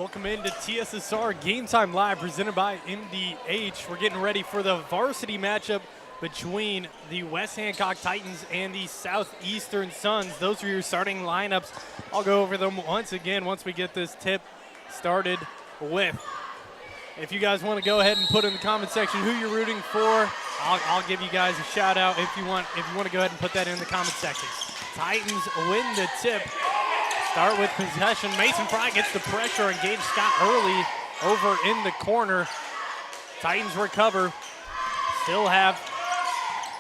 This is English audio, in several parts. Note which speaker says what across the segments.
Speaker 1: Welcome into TSSR Game Time Live, presented by MDH. We're getting ready for the varsity matchup between the West Hancock Titans and the Southeastern Suns. Those are your starting lineups. I'll go over them once again once we get this tip started with. If you guys want to go ahead and put in the comment section who you're rooting for, I'll give you guys a shout out if you want to go ahead and put that in the comment section. Titans win the tip. Start with possession. Mason Fry gets the pressure, engage Scott early over in the corner. Titans recover, still have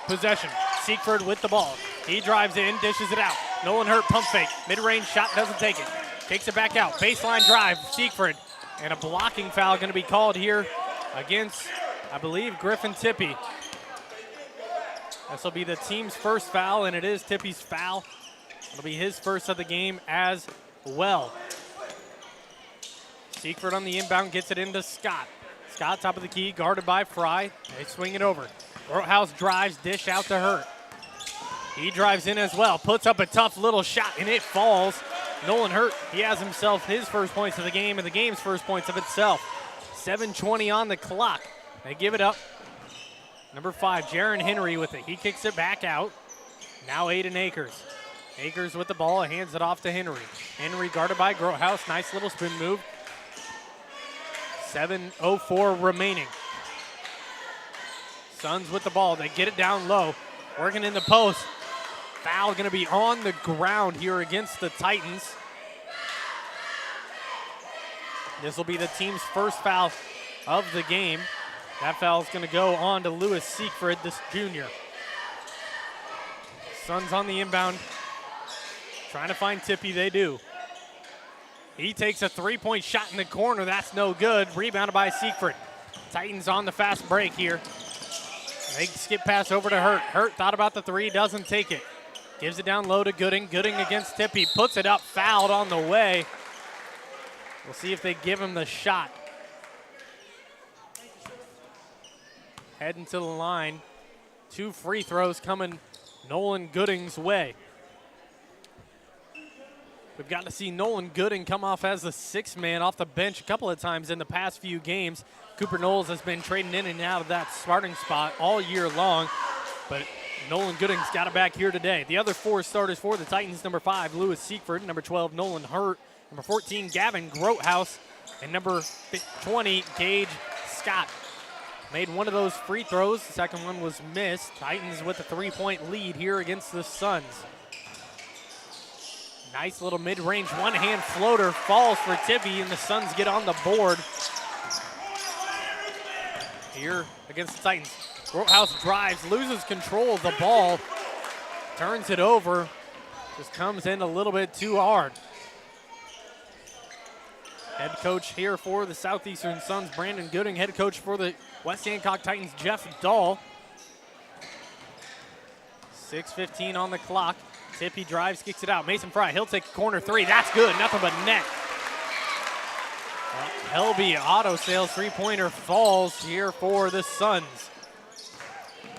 Speaker 1: possession. Siegfried with the ball. He drives in, dishes it out. Nolan Hurt pump fake. Mid-range shot, doesn't take it. Takes it back out. Baseline drive, Siegfried. And a blocking foul going to be called here against, I believe, Griffin Tippy. This will be the team's first foul, and it is Tippy's foul. It'll be his first of the game as well. Siegfried on the inbound, gets it into Scott. Scott, top of the key, guarded by Fry. They swing it over. Grotehouse drives, dish out to Hurt. He drives in as well, puts up a tough little shot, and it falls. Nolan Hurt, he has himself his first points of the game and the game's first points of itself. 7:20 on the clock. They give it up. Number 5, Jaron Henry with it. He kicks it back out. Now Aiden Akers. Akers with the ball, hands it off to Henry. Henry guarded by Grotehouse. Nice little spin move. 7:04 remaining. Suns with the ball. They get it down low. Working in the post. Foul going to be on the ground here against the Titans. This will be the team's first foul of the game. That foul is going to go on to Lewis Siegfried, this junior. Suns on the inbound. Trying to find Tippy, they do. He takes a three-point shot in the corner. That's no good. Rebounded by Siegfried. Titans on the fast break here. They skip pass over to Hurt. Hurt thought about the three, doesn't take it. Gives it down low to Gooding. Gooding against Tippy. Puts it up, fouled on the way. We'll see if they give him the shot. Heading to the line. 2 free throws coming Nolan Gooding's way. We've got to see Nolan Gooding come off as the 6th man off the bench a couple of times in the past few games. Cooper Knowles has been trading in and out of that starting spot all year long, but Nolan Gooding's got it back here today. The other 4 starters for the Titans: number 5, Lewis Siegfried; number 12, Nolan Hurt; number 14, Gavin Grotehouse; and number 20, Gage Scott. Made one of those free throws. The second one was missed. Titans with a 3-point lead here against the Suns. Nice little mid-range one-hand floater falls for Tippy, and the Suns get on the board here against the Titans. Grotehouse drives, loses control of the ball, turns it over, just comes in a little bit too hard. Head coach here for the Southeastern Suns, Brandon Gooding. Head coach for the West Hancock Titans, Jeff Dahl. 6:15 on the clock. Tippy drives, kicks it out. Mason Fry, he'll take a corner 3. That's good, nothing but net. LB Auto Sales 3-pointer falls here for the Suns.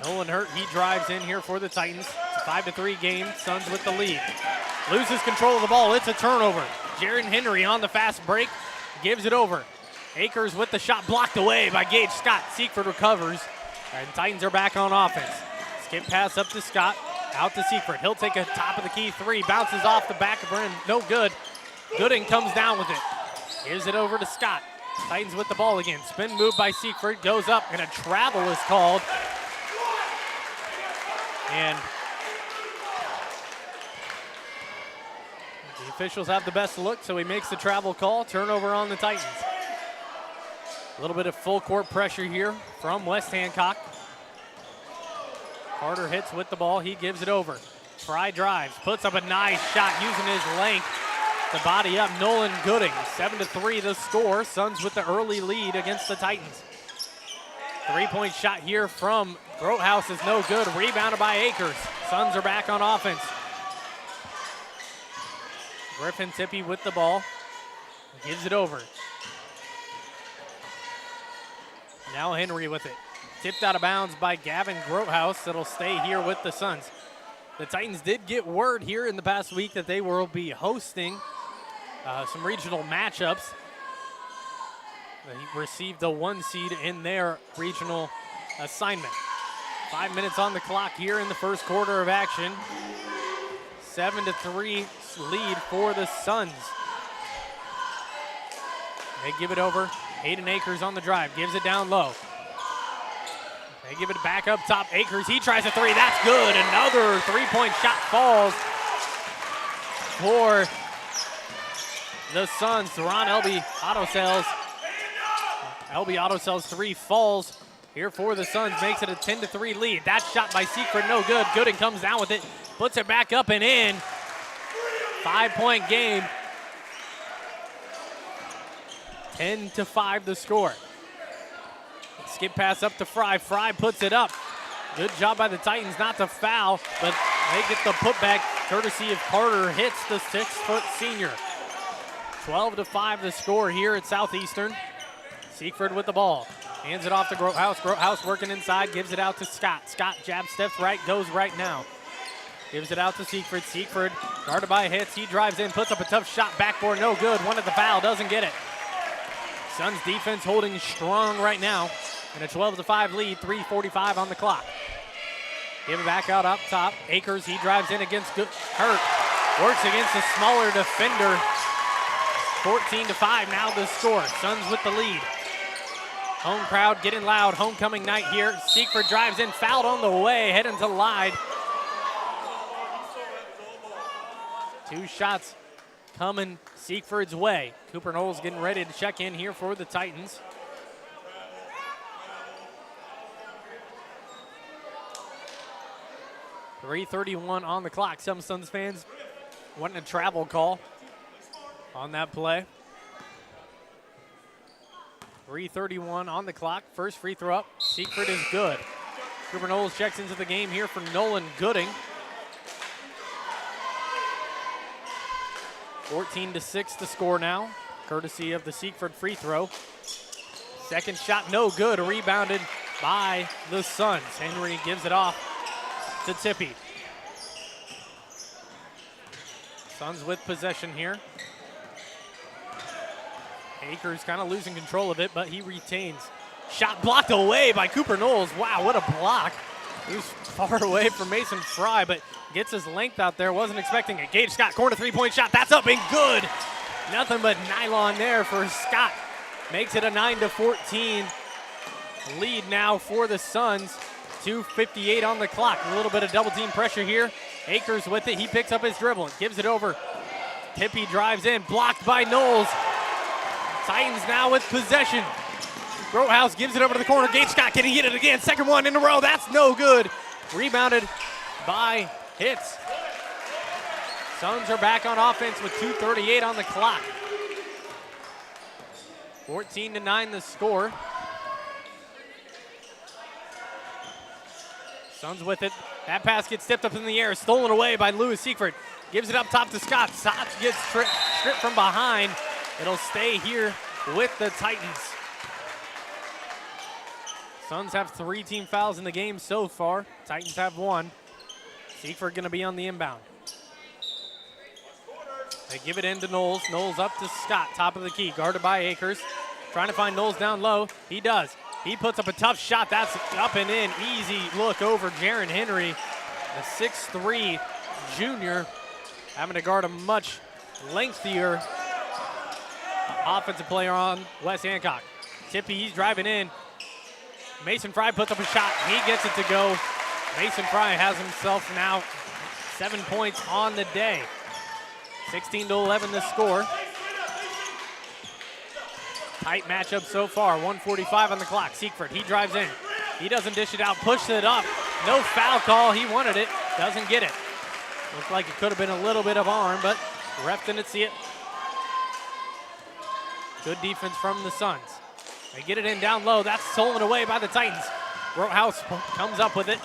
Speaker 1: Nolan Hurt, he drives in here for the Titans. It's a 5-3 game, Suns with the lead. Loses control of the ball, it's a turnover. Jaron Henry on the fast break, gives it over. Akers with the shot blocked away by Gage Scott. Siegfried recovers, and Titans are back on offense. Skip pass up to Scott. Out to Siegfried. He'll take a top of the key 3. Bounces off the back of rim. No good. Gooding comes down with it. Gives it over to Scott. Titans with the ball again. Spin move by Siegfried. Goes up, and a travel is called. And the officials have the best look, so he makes the travel call. Turnover on the Titans. A little bit of full court pressure here from West Hancock. Carter hits with the ball. He gives it over. Fry drives, puts up a nice shot using his length to body up Nolan Gooding. 7-3 the score. Suns with the early lead against the Titans. 3-point shot here from Grotehouse is no good. Rebounded by Akers. Suns are back on offense. Griffin Tippy with the ball. Gives it over. Now Henry with it. Tipped out of bounds by Gavin Grotehouse. That'll stay here with the Suns. The Titans did get word here in the past week that they will be hosting some regional matchups He received the 1 seed in their regional assignment. 5 minutes on the clock here in the first quarter of action. 7-3 lead for the Suns. They give it over. Hayden Akers on the drive, gives it down low. They give it back up top. Akers, he tries a three. That's good. Another three-point shot falls for the Suns. Ron LB Auto Sales. LB Auto Sales 3 falls here for the Suns. Makes it a 10-3 lead. That shot by Seaford, no good. Gooden comes down with it. Puts it back up and in. 5-point game. 10-5 the score. Skip pass up to Fry. Fry puts it up. Good job by the Titans not to foul, but they get the putback courtesy of Carter. Hits the 6-foot senior. 12-5 the score here at Southeastern. Seaford with the ball. Hands it off to Grotehouse. Grotehouse working inside, gives it out to Scott. Scott jab steps right, goes right now. Gives it out to Seaford. Seaford guarded by Hitz. He drives in, puts up a tough shot. Backboard, no good. Wanted the foul, doesn't get it. Suns defense holding strong right now. And a 12-5 lead, 3:45 on the clock. Give it back out up top. Akers, he drives in against Hurt. Works against a smaller defender. 14-5 now the score. Suns with the lead. Home crowd getting loud. Homecoming night here. Seaford drives in, fouled on the way, heading to Lyde. 2 shots coming Seaford's way. Cooper Knowles getting ready to check in here for the Titans. .331 on the clock. Some Suns fans wanting a travel call on that play. 3:31 on the clock. First free throw up. Seaford is good. Cooper Knowles checks into the game here for Nolan Gooding. 14-6 to score now, courtesy of the Seaford free throw. Second shot, no good. Rebounded by the Suns. Henry gives it off to Tippy. Suns with possession here. Akers kind of losing control of it, but he retains. Shot blocked away by Cooper Knowles. Wow, what a block. He was far away from Mason Fry, but gets his length out there. Wasn't expecting it. Gage Scott, corner three-point shot. That's up and good. Nothing but nylon there for Scott. Makes it a 9-14 lead now for the Suns. 2:58 on the clock. A little bit of double team pressure here. Akers with it. He picks up his dribble. Gives it over. Tippy drives in. Blocked by Knowles. Titans now with possession. Grotehouse gives it over to the corner. Gage Scott, can he get it again? Second one in a row. That's no good. Rebounded by Hitz. Suns are back on offense with 2:38 on the clock. 14-9 the score. Suns with it. That pass gets tipped up in the air. Stolen away by Lewis Seaford. Gives it up top to Scott. Scott gets stripped from behind. It'll stay here with the Titans. Suns have 3 team fouls in the game so far. Titans have 1. Seaford going to be on the inbound. They give it in to Knowles. Knowles up to Scott, top of the key, guarded by Akers. Trying to find Knowles down low. He does. He puts up a tough shot. That's up and in. Easy look over Jaron Henry, the 6'3" junior, having to guard a much lengthier offensive player on West Hancock. Tippy, he's driving in. Mason Fry puts up a shot. He gets it to go. Mason Fry has himself now 7 points on the day. 16-11 the score. Tight matchup so far. 1:45 on the clock. Seaford, he drives in. He doesn't dish it out, pushes it up. No foul call. He wanted it. Doesn't get it. Looked like it could have been a little bit of arm, but the ref didn't see it. Good defense from the Suns. They get it in down low. That's stolen away by the Titans. Grotehouse comes up with it.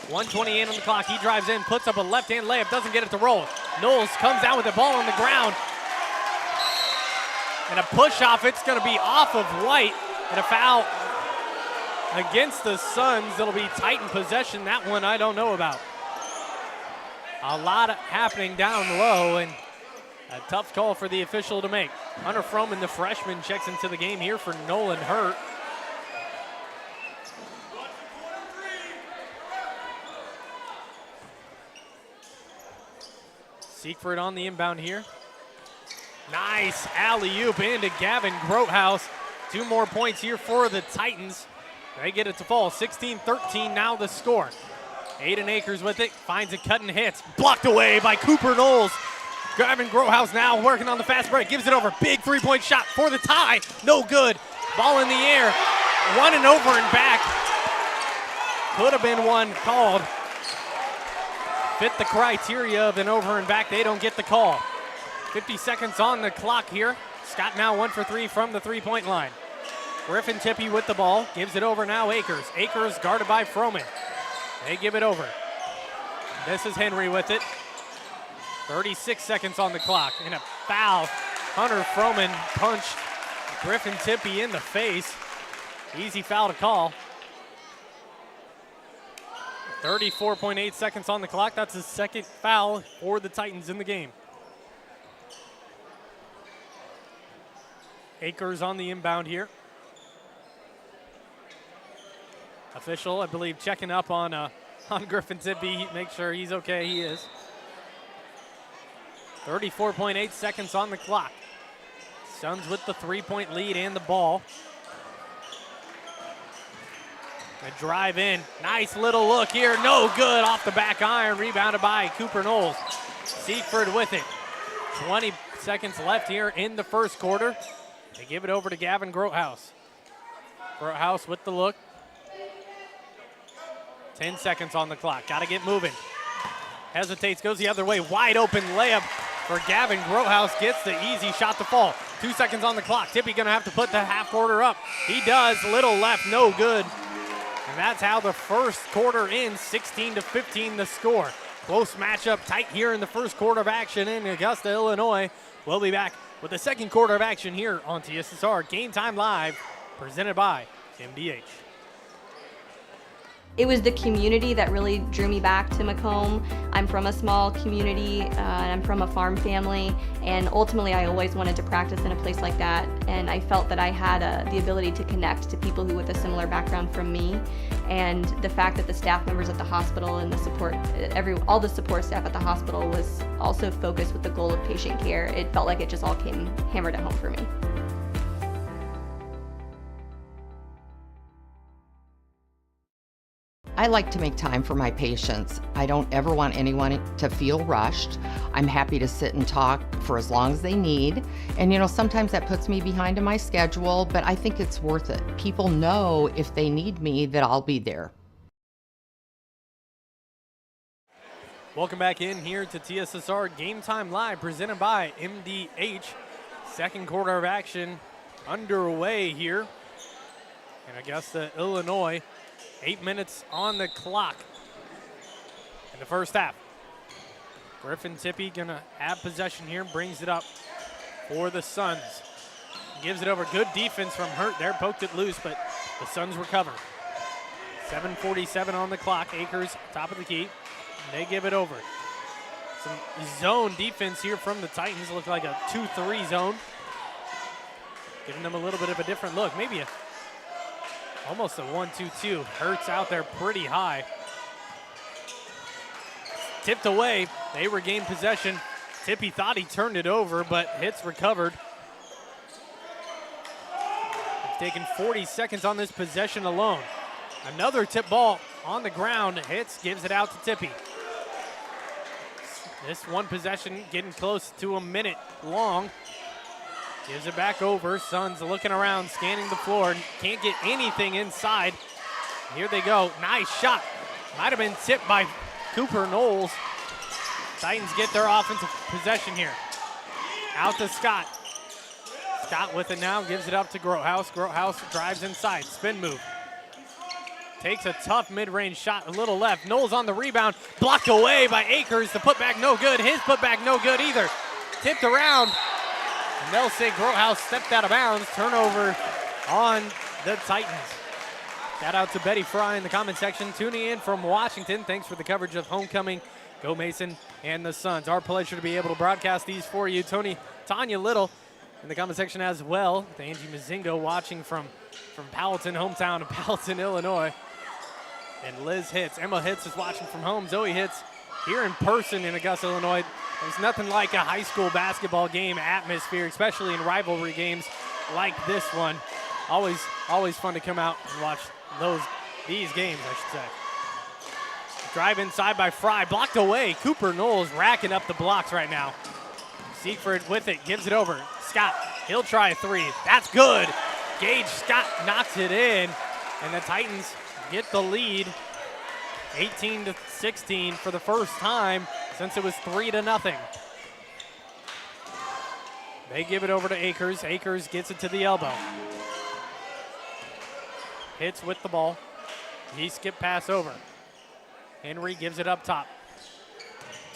Speaker 1: 1:28 on the clock. He drives in, puts up a left-hand layup, doesn't get it to roll. Knowles comes down with the ball on the ground. And a push-off, it's going to be off of White. And a foul against the Suns. It'll be Titan possession. That one I don't know about. A lot happening down low, and A tough call for the official to make. Hunter Froman, the freshman, checks into the game here for Nolan Hurt. Siegfried on the inbound here. Nice alley-oop into Gavin Grothaus. 2 more points here for the Titans. They get it to fall. 16-13 now the score. Aiden Akers with it, finds a cut and hits. Blocked away by Cooper Knowles. Gavin Grothaus now working on the fast break. Gives it over. Big three-point shot for the tie. No good. Ball in the air. Running over and back. Could have been one called. Fit the criteria of an over and back. They don't get the call. 50 seconds on the clock here. Scott now 1 for 3 from the three-point line. Griffin Tippie with the ball. Gives it over now Akers. Akers guarded by Froman. They give it over. This is Henry with it. 36 seconds on the clock. And a foul. Hunter Froman punched Griffin Tippie in the face. Easy foul to call. 34.8 seconds on the clock. That's the second foul for the Titans in the game. Akers on the inbound here. Official, I believe, checking up on Griffin Tippie. Make sure he's okay. He is. 34.8 seconds on the clock. Suns with the three-point lead and the ball. A drive in. Nice little look here. No good off the back iron. Rebounded by Cooper Knowles. Siegfried with it. 20 seconds left here in the first quarter. They give it over to Gavin Grothaus. Grothaus with the look. 10 seconds on the clock. Got to get moving. Hesitates, goes the other way. Wide open layup for Gavin Grothaus. Gets the easy shot to fall. 2 seconds on the clock. Tippie going to have to put the half quarter up. He does. Little left, no good. And that's how the first quarter ends. 16-15 the score. Close matchup, tight here in the first quarter of action in Augusta, Illinois. We'll be back with the second quarter of action here on TSSR Game Time Live, presented by MDH.
Speaker 2: It was the community that really drew me back to Macomb. I'm from a small community, and I'm from a farm family, and ultimately I always wanted to practice in a place like that, and I felt that I had the ability to connect to people who with a similar background from me, and the fact that the staff members at the hospital and the support, all the support staff at the hospital was also focused with the goal of patient care. It felt like it just all came hammered at home for me.
Speaker 3: I like to make time for my patients. I don't ever want anyone to feel rushed. I'm happy to sit and talk for as long as they need. And sometimes that puts me behind in my schedule, but I think it's worth it. People know if they need me that I'll be there.
Speaker 1: Welcome back in here to TSSR Game Time Live, presented by MDH. Second quarter of action underway here in Augusta, Illinois. 8 minutes on the clock in the first half. Griffin Tippie gonna have possession here, brings it up for the Suns. Gives it over. Good defense from Hurt there, poked it loose, but the Suns recover. 7:47 on the clock. Akers, top of the key. They give it over. Some zone defense here from the Titans. Look like a 2-3 zone. Giving them a little bit of a different look. Maybe almost a 1-2-2. Hurts out there pretty high. Tipped away. They regain possession. Tippie thought he turned it over, but hits recovered. It's taken 40 seconds on this possession alone. Another tip ball on the ground. Hits, gives it out to Tippie. This one possession getting close to a minute long. Gives it back over. Suns looking around, scanning the floor. Can't get anything inside. Here they go. Nice shot. Might have been tipped by Cooper Knowles. Titans get their offensive possession here. Out to Scott. Scott with it now. Gives it up to Grothaus. Grothaus drives inside. Spin move. Takes a tough mid-range shot. A little left. Knowles on the rebound. Blocked away by Akers. The putback no good. His putback no good either. Tipped around. And they'll say Grothaus stepped out of bounds. Turnover on the Titans. Shout out to Betty Fry in the comment section. Tuning in from Washington. Thanks for the coverage of homecoming Go Mason and the Suns. Our pleasure to be able to broadcast these for you. Tanya Little in the comment section as well. With Angie Mazingo watching from Powelton, hometown of Powelton, Illinois. And Liz Hitz. Emma Hitz is watching from home. Zoe Hitz here in person in Augusta, Illinois. There's nothing like a high school basketball game atmosphere, especially in rivalry games like this one. Always fun to come out and watch these games, I should say. Drive inside by Fry, blocked away. Cooper Knowles racking up the blocks right now. Siegfried with it, gives it over. Scott, he'll try a three. That's good. Gage Scott knocks it in, and the Titans get the lead 18-16 for the first time since it was 3-0. They give it over to Akers. Akers gets it to the elbow. Hits with the ball. He skipped pass over. Henry gives it up top.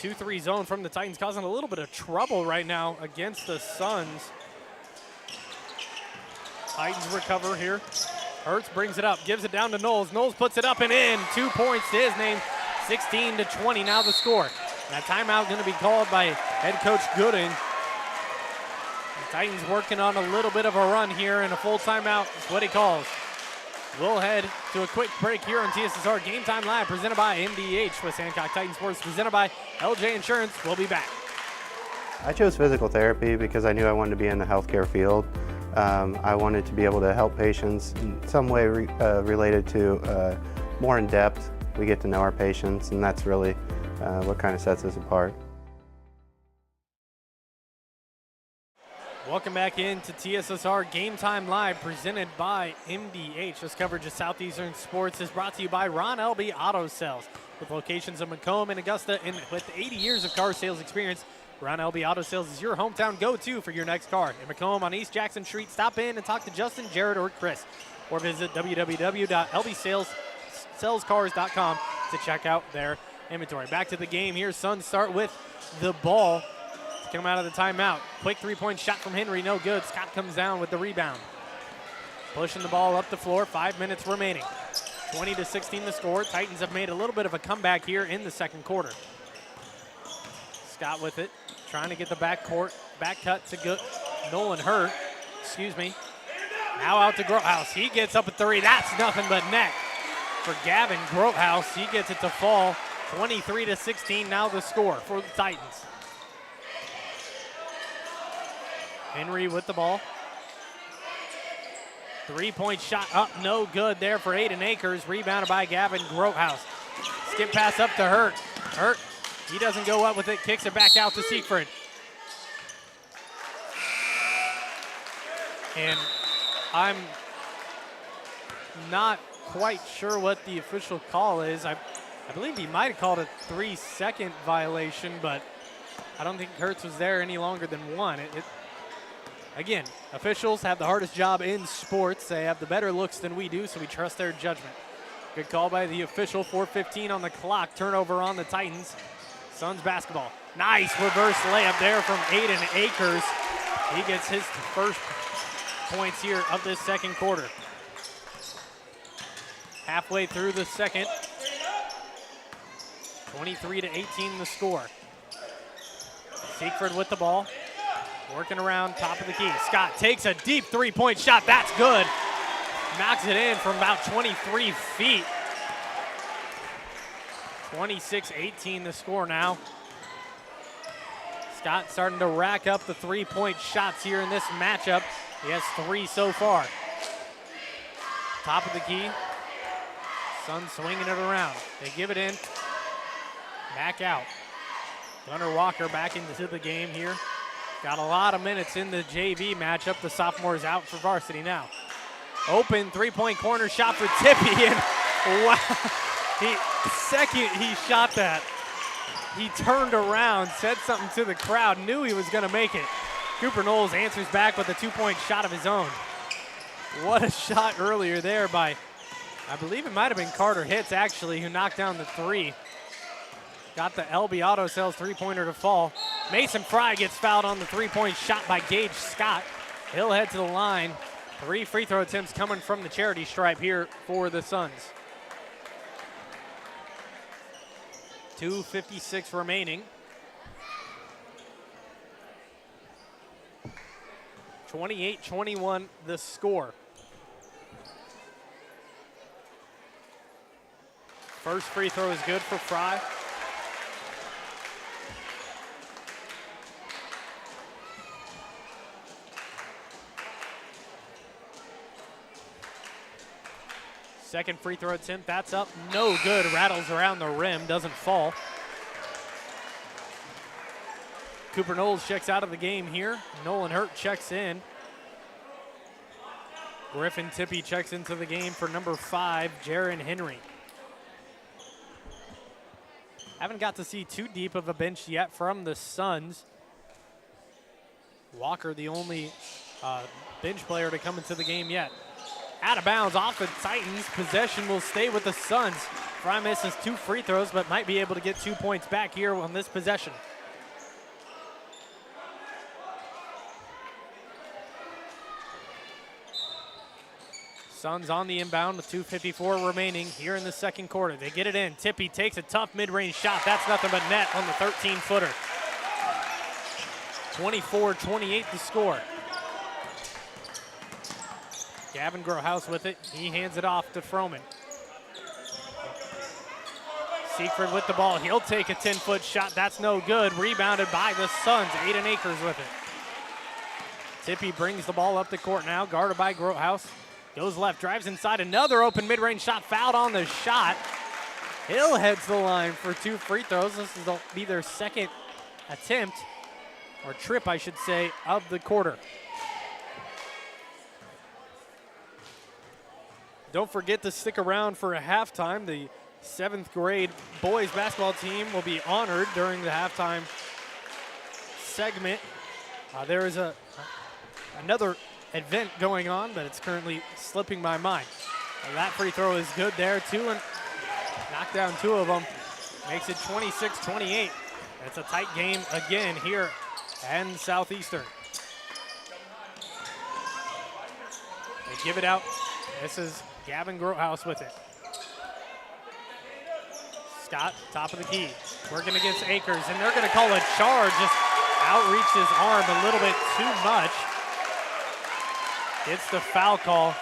Speaker 1: 2-3 zone from the Titans, causing a little bit of trouble right now against the Suns. Titans recover here. Hertz brings it up, gives it down to Knowles. Knowles puts it up and in. 2 points to his name. 16-20 now the score. That timeout going to be called by head coach Gooding. The Titans working on a little bit of a run here, and a full timeout is what he calls. We'll head to a quick break here on TSSR Game Time Live, presented by MDH, West Hancock Titan Sports, presented by LJ Insurance. We'll be back.
Speaker 4: I chose physical therapy because I knew I wanted to be in the healthcare field. I wanted to be able to help patients in some way related to more in depth. We get to know our patients, and that's really what kind of sets us apart.
Speaker 1: Welcome back into TSSR Game Time Live, presented by MDH. This coverage of Southeastern sports is brought to you by Ron Elby Auto Sales. With locations in Macomb and Augusta, and with 80 years of car sales experience, Ron Elby Auto Sales is your hometown go-to for your next car. In Macomb on East Jackson Street, stop in and talk to Justin, Jared, or Chris. Or visit www.lbsalescars.com to check out their inventory. Back to the game here. Suns start with the ball. Come out of the timeout. Quick three-point shot from Henry, no good. Scott comes down with the rebound. Pushing the ball up the floor, 5 minutes remaining. 20-16 the score. Titans have made a little bit of a comeback here in the second quarter. Scott with it, trying to get the back cut to Nolan Hurt. Now out to Grothaus. He gets up a three. That's nothing but net for Gavin Grothaus. He gets it to fall. 23-16 now the score for the Titans. Henry with the ball. Three-point shot up, no good there for Aiden Akers. Rebounded by Gavin Grothaus. Skip pass up to Hurt. Hurt, he doesn't go up with it, kicks it back out to Siegfried. And I'm not quite sure what the official call is. I believe he might have called a 3-second violation, but I don't think Hertz was there any longer than one. Again, officials have the hardest job in sports. They have the better looks than we do, so we trust their judgment. Good call by the official. 4:15 on the clock. Turnover on the Titans. Suns basketball. Nice reverse layup there from Aiden Akers. He gets his first points here of this second quarter. Halfway through the second. 23-18 the score. Siegfried with the ball. Working around top of the key. Scott takes a deep three-point shot. That's good. Knocks it in from about 23 feet. 26-18 the score now. Scott starting to rack up the three-point shots here in this matchup. He has 3 so far. Top of the key. Suns swinging it around. They give it in. Back out. Gunnar Walker back into the game here. Got a lot of minutes in the JV matchup. The sophomore is out for varsity now. Open three-point corner shot for Tippy, and wow, second he shot that, he turned around, said something to the crowd, knew he was going to make it. Cooper Knowles answers back with a 2-point shot of his own. What a shot earlier there by, I believe it might have been Carter Hitz actually, who knocked down the three. Got the LB Auto Sales three-pointer to fall. Mason Fry gets fouled on the three-point shot by Gage Scott. He'll head to the line. 3 free throw attempts coming from the charity stripe here for the Suns. 2:56 remaining. 28-21 the score. First free throw is good for Fry. Second free throw attempt, that's up, no good. Rattles around the rim, doesn't fall. Cooper Knowles checks out of the game here. Nolan Hurt checks in. Griffin Tippy checks into the game for number 5, Jaron Henry. Haven't got to see too deep of a bench yet from the Suns. Walker, the only bench player to come into the game yet. Out of bounds off the Titans. Possession will stay with the Suns. Fry misses 2 free throws, but might be able to get 2 points back here on this possession. Suns on the inbound with 2:54 remaining here in the second quarter. They get it in. Tippy takes a tough mid-range shot. That's nothing but net on the 13-footer. 24-28 the score. Gavin Grohouse with it. He hands it off to Froman. Siegfried with the ball. He'll take a 10-foot shot. That's no good. Rebounded by the Suns. Aiden Akers with it. Tippy brings the ball up the court now. Guarded by Grohouse. Goes left, drives inside. Another open mid-range shot. Fouled on the shot. Hill heads to the line for 2 free throws. This will be their second attempt, or trip, I should say, of the quarter. Don't forget to stick around for a halftime. The 7th grade boys basketball team will be honored during the halftime segment. There is another event going on, but it's currently slipping my mind. That free throw is good there, too, and knocked down 2 of them. Makes it 26-28. It's a tight game again here in Southeastern. They give it out. This is Gavin Grohouse with it. Scott, top of the key, working against Akers, and they're going to call a charge. Just outreach his arm a little bit too much. Gets the foul call.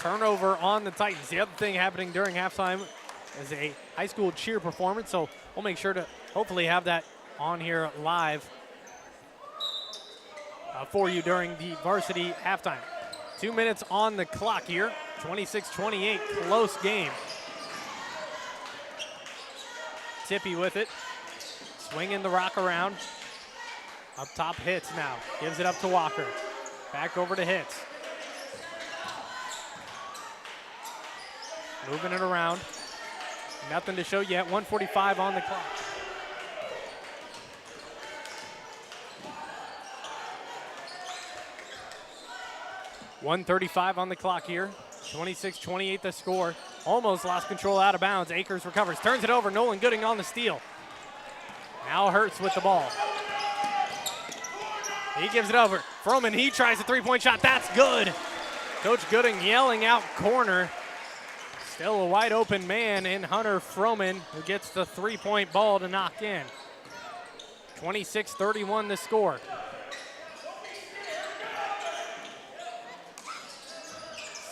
Speaker 1: Turnover on the Titans. The other thing happening during halftime is a high school cheer performance, so we'll make sure to hopefully have that on here live for you during the varsity halftime. 2 minutes on the clock here. 26-28, close game. Tippy with it. Swinging the rock around. Up top, Hitz now. Gives it up to Walker. Back over to Hitz. Moving it around. Nothing to show yet. 1:45 on the clock. .135 on the clock here. 26-28 the score. Almost lost control out of bounds. Akers recovers. Turns it over. Nolan Gooding on the steal. Now Hurts with the ball. He gives it over. Froman, he tries a 3-point shot. That's good. Coach Gooding yelling out corner. Still a wide open man in Hunter Froman, who gets the 3-point ball to knock in. 26-31 the score.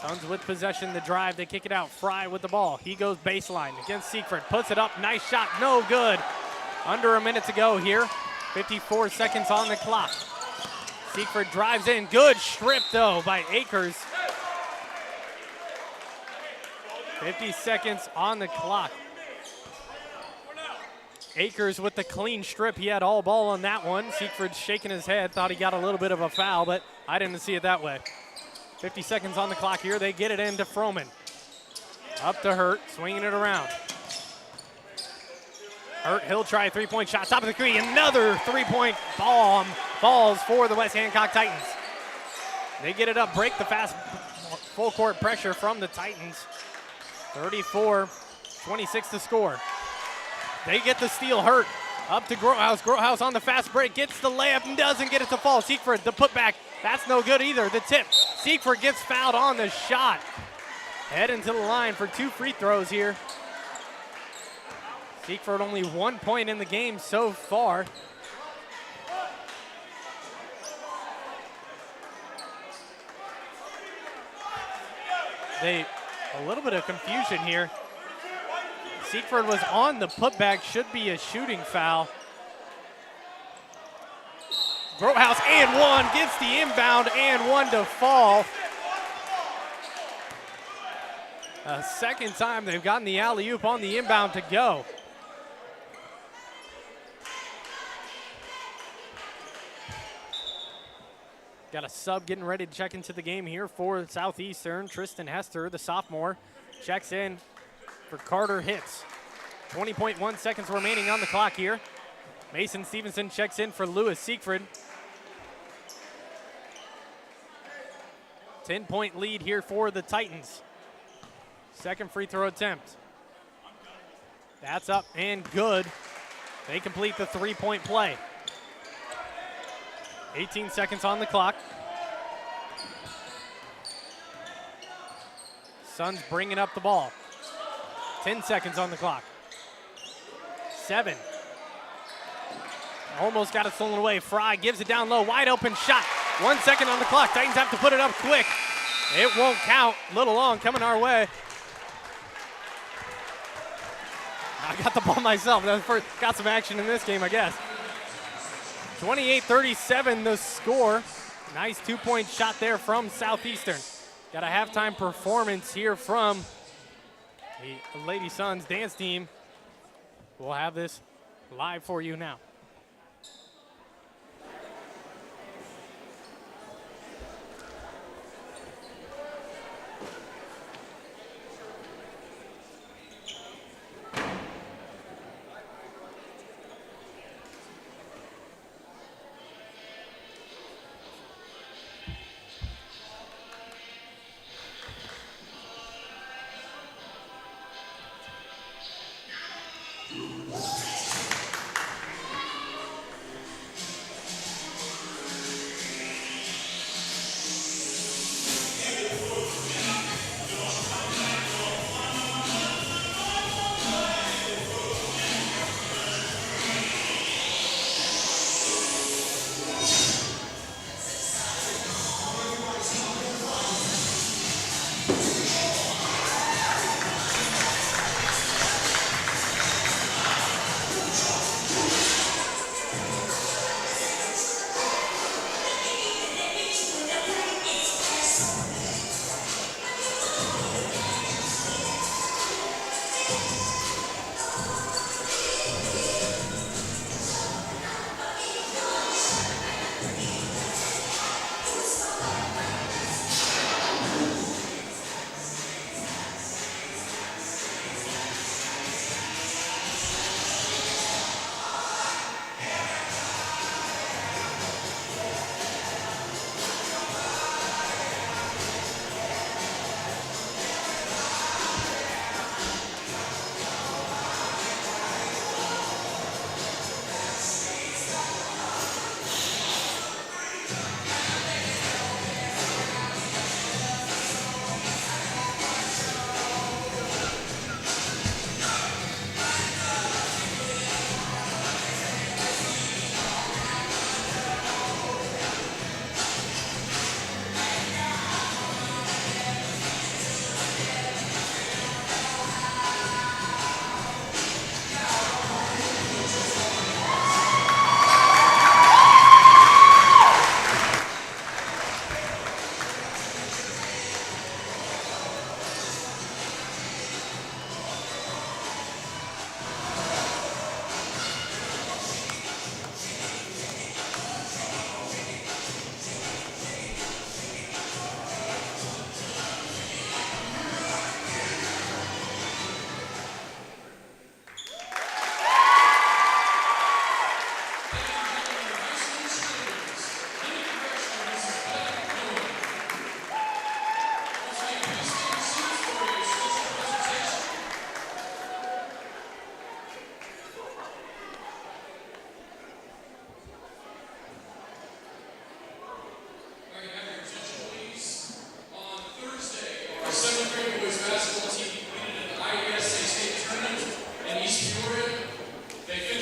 Speaker 1: Suns with possession, the drive, they kick it out. Fry with the ball. He goes baseline against Siegfried. Puts it up, nice shot, no good. Under a minute to go here. 54 seconds on the clock. Siegfried drives in, good strip though by Akers. 50 seconds on the clock. Akers with the clean strip. He had all ball on that one. Siegfried shaking his head, thought he got a little bit of a foul, but I didn't see it that way. 50 seconds on the clock here. They get it into Froman. Up to Hurt, swinging it around. Hurt, he'll try a 3-point shot. Top of the key, another 3-point bomb falls for the West Hancock Titans. They get it up, break the fast full court pressure from the Titans. 34-26 to score. They get the steal. Hurt up to Grohouse. Grohouse on the fast break, gets the layup and doesn't get it to fall. Siegfried, the putback, that's no good either. The tip. Siegfried gets fouled on the shot. Heading to the line for 2 free throws here. Seaford only 1 point in the game so far. A little bit of confusion here. Seaford was on the putback, should be a shooting foul. Grotehouse and one, gets the inbound and one to fall. A second time they've gotten the alley-oop on the inbound to go. Got a sub getting ready to check into the game here for Southeastern. Tristan Hester, the sophomore, checks in for Carter Hitz. 20.1 seconds remaining on the clock here. Mason Stevenson checks in for Lewis Siegfried. 10-point lead here for the Titans. Second free throw attempt. That's up and good. They complete the three-point play. 18 seconds on the clock. Suns bringing up the ball. 10 seconds on the clock. 7. Almost got it stolen away. Fry gives it down low, wide open shot. 1 second on the clock. Titans have to put it up quick. It won't count. Little long coming our way. I got the ball myself. Got some action in this game, I guess. 28-37 the score. Nice 2-point shot there from Southeastern. Got a halftime performance here from the Lady Suns dance team. We'll have this live for you now.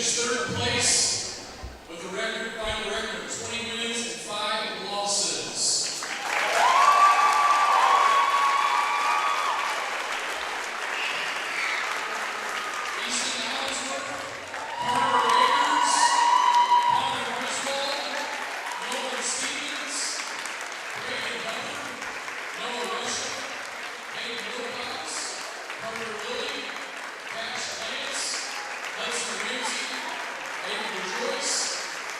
Speaker 5: finished third place with a final record of 20 wins and 5 losses. Easton Allensworth, Carter Akers, Connor Bushnell, Nolan Stevens, Brandon Hunter, Noah Rushing, David Wilcox, Carter Lilly, Cash Lance, Hudson Ramsey, David Rejoice,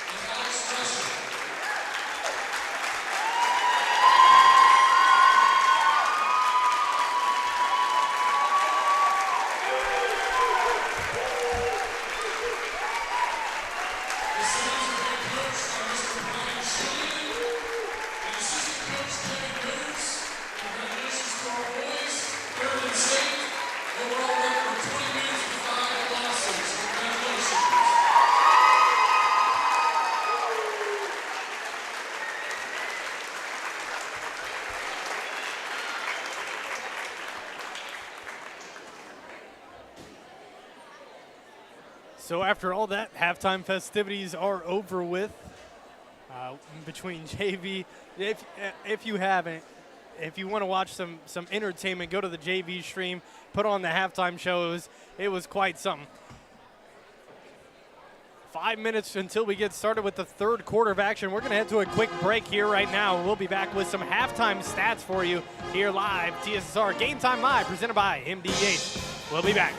Speaker 5: and Alex Rushing. The Suns are being coached by Mr. Brian Shillian and assistant coach Kevin Gooders. Congratulations to our boys, third and state, overall record of 20 wins and 5 losses. Congratulations.
Speaker 1: So after all that, halftime festivities are over with between JV. If you haven't, if you want to watch some entertainment, go to the JV stream, put on the halftime shows. It was quite something. 5 minutes until we get started with the third quarter of action. We're going to head to a quick break here right now. We'll be back with some halftime stats for you here live. TSSR Game Time Live, presented by MDH. We'll be back.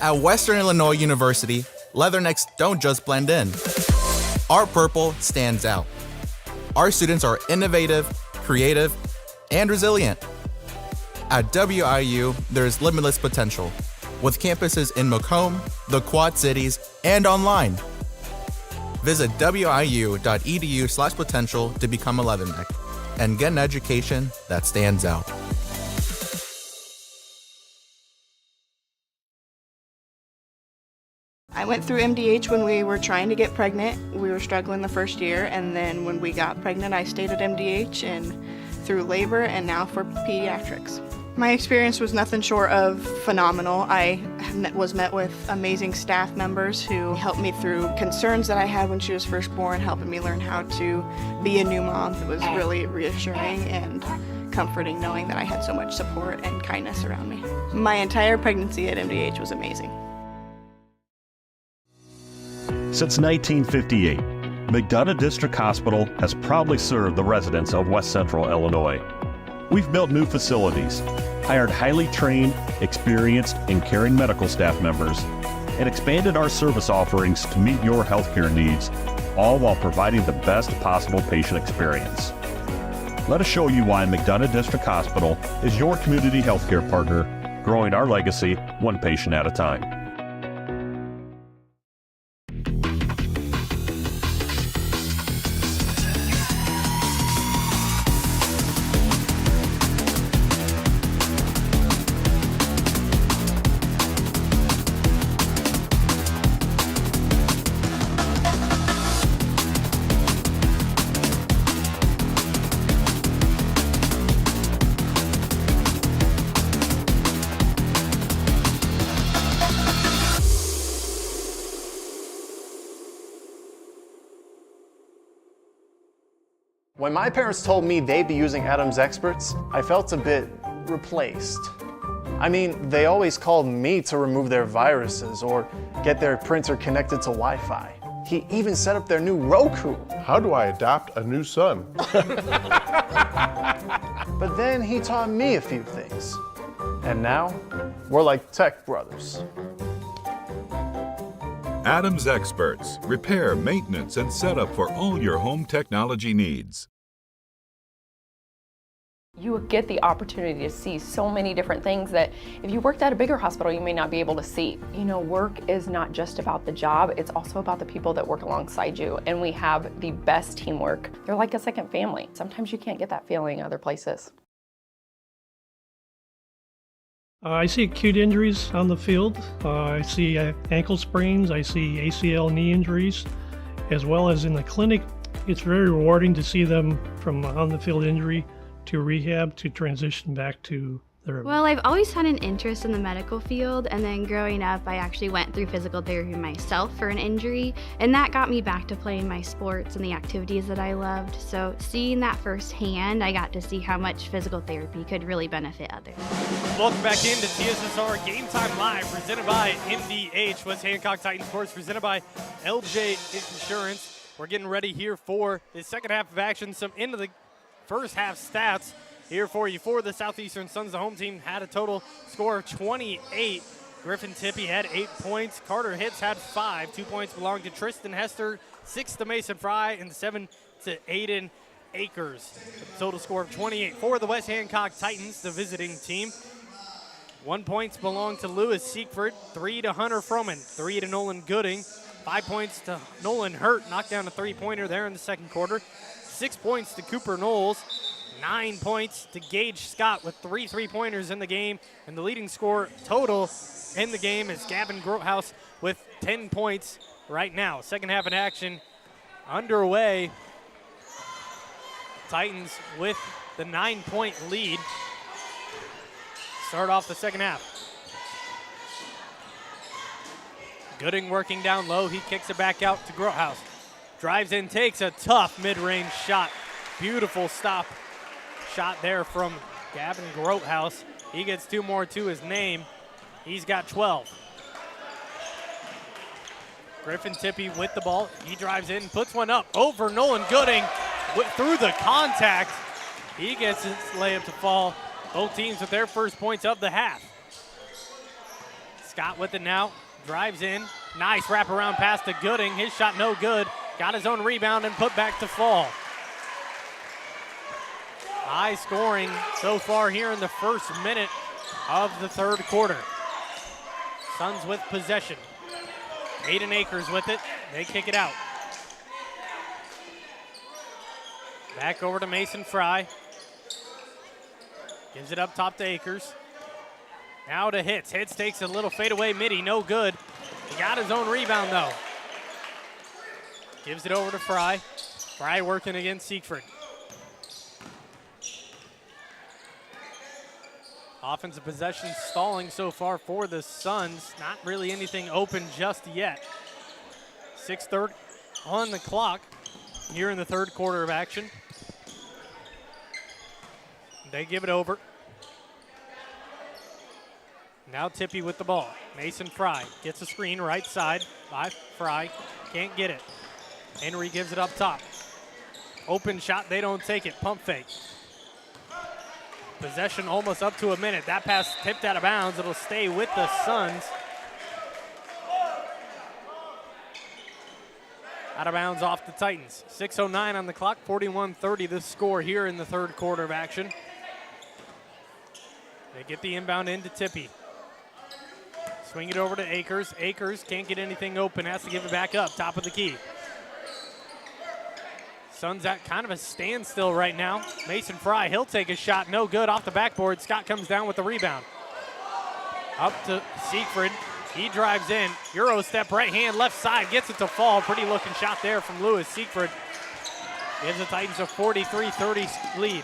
Speaker 6: At Western Illinois University, Leathernecks don't just blend in. Our purple stands out. Our students are innovative, creative, and resilient. At WIU, there's limitless potential, with campuses in Macomb, the Quad Cities, and online. Visit wiu.edu/potential to become a Leatherneck and get an education that stands out.
Speaker 7: I went through MDH when we were trying to get pregnant. We were struggling the first year, and then when we got pregnant, I stayed at MDH and through labor and now for pediatrics. My experience was nothing short of phenomenal. I was met with amazing staff members who helped me through concerns that I had when she was first born, helping me learn how to be a new mom. It was really reassuring and comforting knowing that I had so much support and kindness around me. My entire pregnancy at MDH was amazing.
Speaker 8: Since 1958, McDonough District Hospital has proudly served the residents of West Central Illinois. We've built new facilities, hired highly trained, experienced, and caring medical staff members, and expanded our service offerings to meet your healthcare needs, all while providing the best possible patient experience. Let us show you why McDonough District Hospital is your community healthcare partner, growing our legacy one patient at a time.
Speaker 9: When my parents told me they'd be using Adam's Experts, I felt a bit replaced. I mean, they always called me to remove their viruses or get their printer connected to Wi-Fi. He even set up their new Roku.
Speaker 10: How do I adopt a new son?
Speaker 9: But then he taught me a few things. And now, we're like tech brothers.
Speaker 11: Adam's Experts, repair, maintenance, and setup for all your home technology needs.
Speaker 12: You get the opportunity to see so many different things that if you worked at a bigger hospital, you may not be able to see. You know, work is not just about the job, it's also about the people that work alongside you. And we have the best teamwork. They're like a second family. Sometimes you can't get that feeling other places.
Speaker 13: I see acute injuries on the field. I see ankle sprains. I see ACL knee injuries, as well as in the clinic. It's very rewarding to see them from on the field injury to rehab to transition back to
Speaker 14: Well, I've always had an interest in the medical field, and then growing up, I actually went through physical therapy myself for an injury, and that got me back to playing my sports and the activities that I loved. So seeing that firsthand, I got to see how much physical therapy could really benefit others.
Speaker 1: Welcome back into TSSR Game Time Live, presented by MDH, West Hancock Titans Sports, presented by LJ Insurance. We're getting ready here for the second half of action, some into the first half stats here for you. For the Southeastern Suns, the home team had a total score of 28. Griffin Tippie had 8 points. Carter Hitz had 5. 2 points belonged to Tristan Hester, 6 to Mason Fry, and 7 to Aiden Akers. A total score of 28 for the West Hancock Titans, the visiting team. 1 points belonged to Lewis Siegfried, 3 to Hunter Froman, 3 to Nolan Gooding, 5 points to Nolan Hurt, knocked down a three-pointer there in the second quarter. 6 points to Cooper Knowles, 9 points to Gage Scott with 3 3-pointers in the game, and the leading scorer total in the game is Gavin Grothaus with 10 points right now. Second half in action underway. Titans with the 9-point lead. Start off the second half. Gooding working down low. He kicks it back out to Grothaus. Drives in, takes a tough mid-range shot. Beautiful stop shot there from Gavin Grothaus. He gets 2 more to his name. He's got 12. Griffin Tippie with the ball. He drives in, puts one up over Nolan Gooding through the contact. He gets his layup to fall. Both teams with their first points of the half. Scott with it now. Drives in. Nice wraparound pass to Gooding. His shot no good. Got his own rebound and put back to fall. High scoring so far here in the first minute of the third quarter. Suns with possession. Aiden Akers with it. They kick it out. Back over to Mason Fry. Gives it up top to Akers. Now to Hitz. Hitz takes a little fadeaway midi, no good. He got his own rebound though. Gives it over to Fry. Fry working against Siegfried. Offensive possession stalling so far for the Suns. Not really anything open just yet. 6:30 on the clock here in the third quarter of action. They give it over. Now Tippie with the ball. Mason Fry gets a screen right side by Fry. Can't get it. Henry gives it up top. Open shot, they don't take it. Pump fake. Possession almost up to a minute. That pass tipped out of bounds. It'll stay with the Suns. Out of bounds off the Titans. 6:09 on the clock, 41-30 the score here in the third quarter of action. They get the inbound into Tippie. Swing it over to Akers. Akers can't get anything open, has to give it back up, top of the key. Suns at kind of a standstill right now. Mason Fry, he'll take a shot, no good, off the backboard. Scott comes down with the rebound. Up to Siegfried, he drives in. Euro step, right hand, left side, gets it to fall. Pretty looking shot there from Lewis Siegfried. Gives the Titans a 43-30 lead.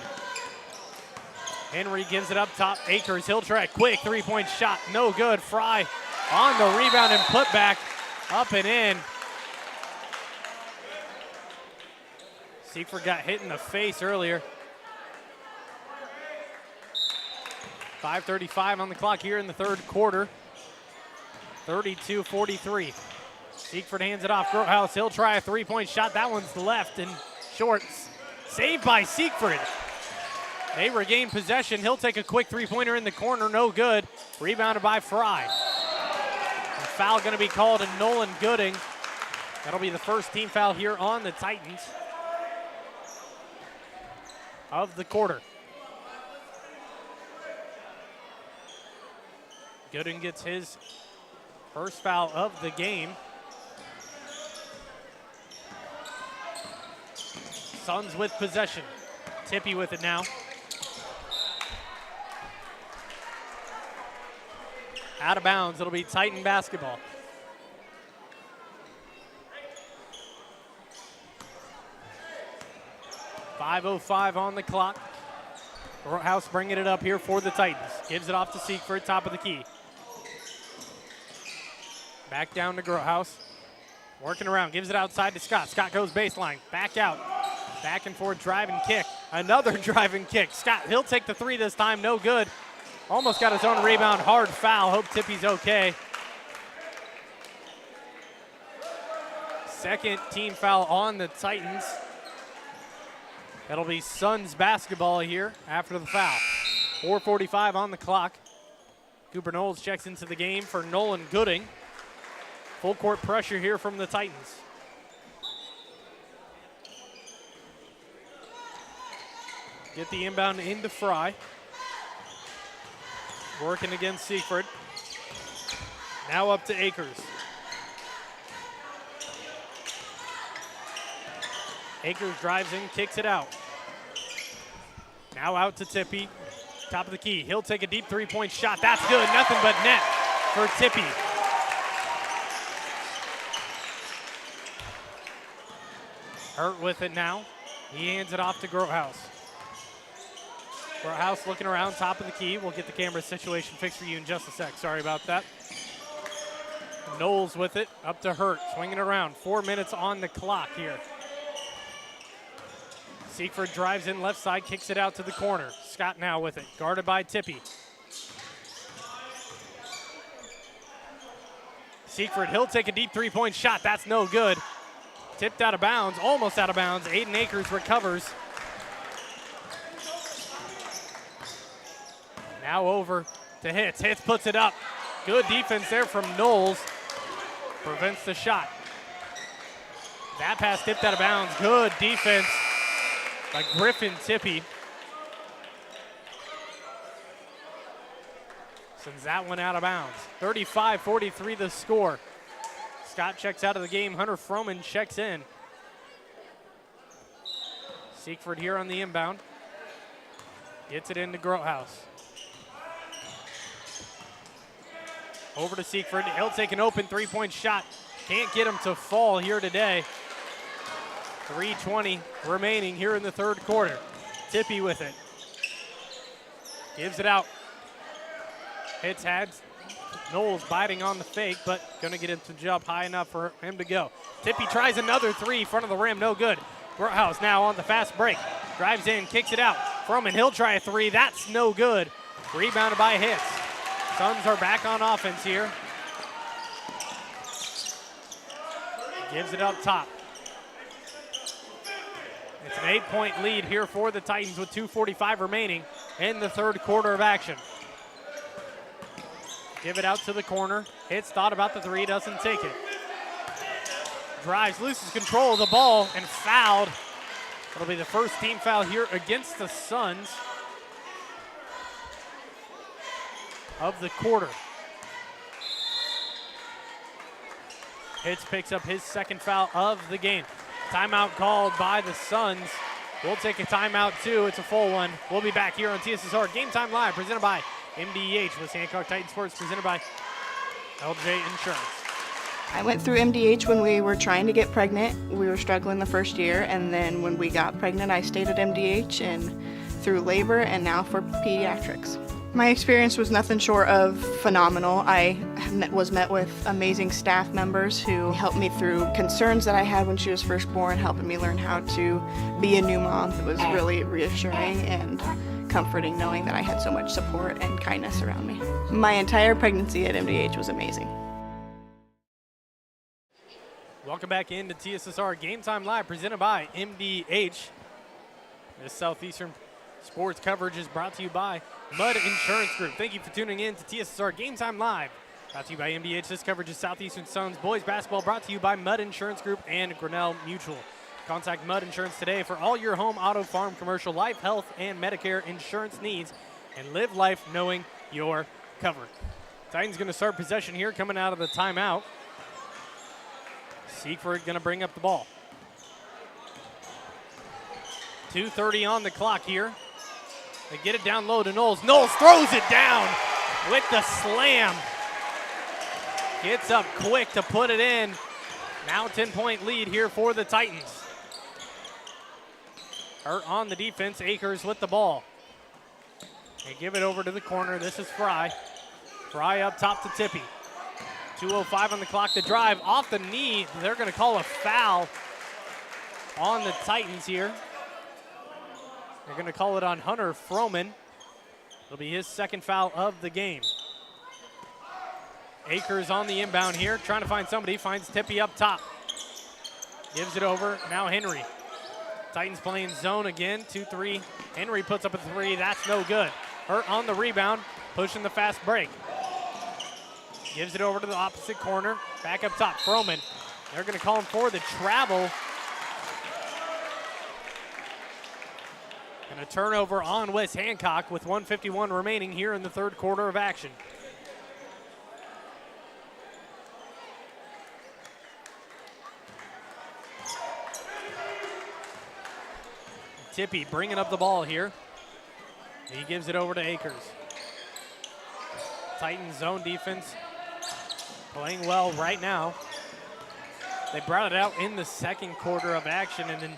Speaker 1: Henry gives it up top. Akers, he'll try a quick three-point shot. No good. Fry on the rebound and put back up and in. Siegfried got hit in the face earlier. 5:35 on the clock here in the third quarter. 32-43. Siegfried hands it off. Grothaus, he'll try a three-point shot. That one's left and short. Saved by Siegfried. They regain possession. He'll take a quick three-pointer in the corner. No good. Rebounded by Fry. A foul going to be called to Nolan Gooding. That'll be the first team foul here on the Titans of the quarter. Gooding gets his first foul of the game. Suns with possession. Tippie with it now. Out of bounds, it'll be Titan basketball. .5:05 on the clock. House bringing it up here for the Titans. Gives it off to Siegfried, top of the key. Back down to Grotehouse. Working around, gives it outside to Scott. Scott goes baseline, back out. Back and forth, drive and kick. Another drive and kick. Scott, he'll take the three this time, no good. Almost got his own rebound, hard foul. Hope Tippy's okay. Second team foul on the Titans. That'll be Suns basketball here after the foul. 4:45 on the clock. Cooper Knowles checks into the game for Nolan Gooding. Full court pressure here from the Titans. Get the inbound into Fry. Working against Siegfried. Now up to Akers. Akers drives in, kicks it out. Now out to Tippy. Top of the key. He'll take a deep three-point shot. That's good. Nothing but net for Tippy. Hurt with it now. He hands it off to Grotehouse. Grotehouse looking around, top of the key. We'll get the camera situation fixed for you in just a sec. Sorry about that. Knowles with it, up to Hurt, swinging around. 4 minutes on the clock here. Siegfried drives in left side, kicks it out to the corner. Scott now with it, guarded by Tippy. Siegfried, he'll take a deep three-point shot. That's no good. Tipped out of bounds, almost out of bounds. Aiden Akers recovers. Now over to Hitz. Hitz puts it up. Good defense there from Knowles. Prevents the shot. That pass tipped out of bounds. Good defense by Griffin Tippy. Sends that one out of bounds. 35-43 the score. Scott checks out of the game. Hunter Froman checks in. Siegfried here on the inbound. Gets it into Grotehouse. Over to Siegfried. He'll take an open three-point shot. Can't get him to fall here today. 3:20 remaining here in the third quarter. Tippy with it. Gives it out. Hits heads. Knowles biting on the fake, but gonna get him to jump high enough for him to go. Tippy tries another three, front of the rim, no good. Grotehouse now on the fast break. Drives in, kicks it out. Froman, he'll try a three, that's no good. Rebounded by Hitz. Suns are back on offense here. Gives it up top. It's an 8-point lead here for the Titans with 2:45 remaining in the third quarter of action. Give it out to the corner. Hitz thought about the three, doesn't take it. Drives, loses control of the ball, and fouled. It'll be the first team foul here against the Suns of the quarter. Hitz picks up his second foul of the game. Timeout called by the Suns. We'll take a timeout too. It's a full one. We'll be back here on TSSR Game Time Live, presented by MDH with Hancock Titan Sports, presented by LJ Insurance.
Speaker 7: I went through MDH when we were trying to get pregnant. We were struggling the first year, and then when we got pregnant, I stayed at MDH and through labor and now for pediatrics. My experience was nothing short of phenomenal. I was met with amazing staff members who helped me through concerns that I had when she was first born, helping me learn how to be a new mom. It was really reassuring and comforting knowing that I had so much support and kindness around me. My entire pregnancy at MDH was amazing.
Speaker 1: Welcome back into TSSR Game Time Live, presented by MDH. This Southeastern sports coverage is brought to you by Mudd Insurance Group. Thank you for tuning in to TSSR Game Time Live. Brought to you by MDH. This coverage is Southeastern Suns boys basketball, brought to you by Mudd Insurance Group and Grinnell Mutual. Contact Mudd Insurance today for all your home, auto, farm, commercial, life, health, and Medicare insurance needs, and live life knowing you're covered. Titans going to start possession here, coming out of the timeout. Siegfried going to bring up the ball. 2:30 on the clock here. They get it down low to Knowles. Knowles throws it down with the slam. Gets up quick to put it in. Now 10-point lead here for the Titans. Hurt on the defense. Akers with the ball. They give it over to the corner. This is Fry. Fry up top to Tippy. 2:05 on the clock to drive. Off the knee, they're going to call a foul on the Titans here. They're going to call it on Hunter Froman. It'll be his second foul of the game. Akers on the inbound here, trying to find somebody. Finds Tippy up top. Gives it over. Now Henry. Titans playing zone again. 2-3. Henry puts up a three. That's no good. Hurt on the rebound, pushing the fast break. Gives it over to the opposite corner. Back up top, Froman. They're going to call him for the travel. And a turnover on West Hancock with 1:51 remaining here in the third quarter of action. Tippy bringing up the ball here. He gives it over to Akers. Titans zone defense playing well right now. They brought it out in the second quarter of action, and then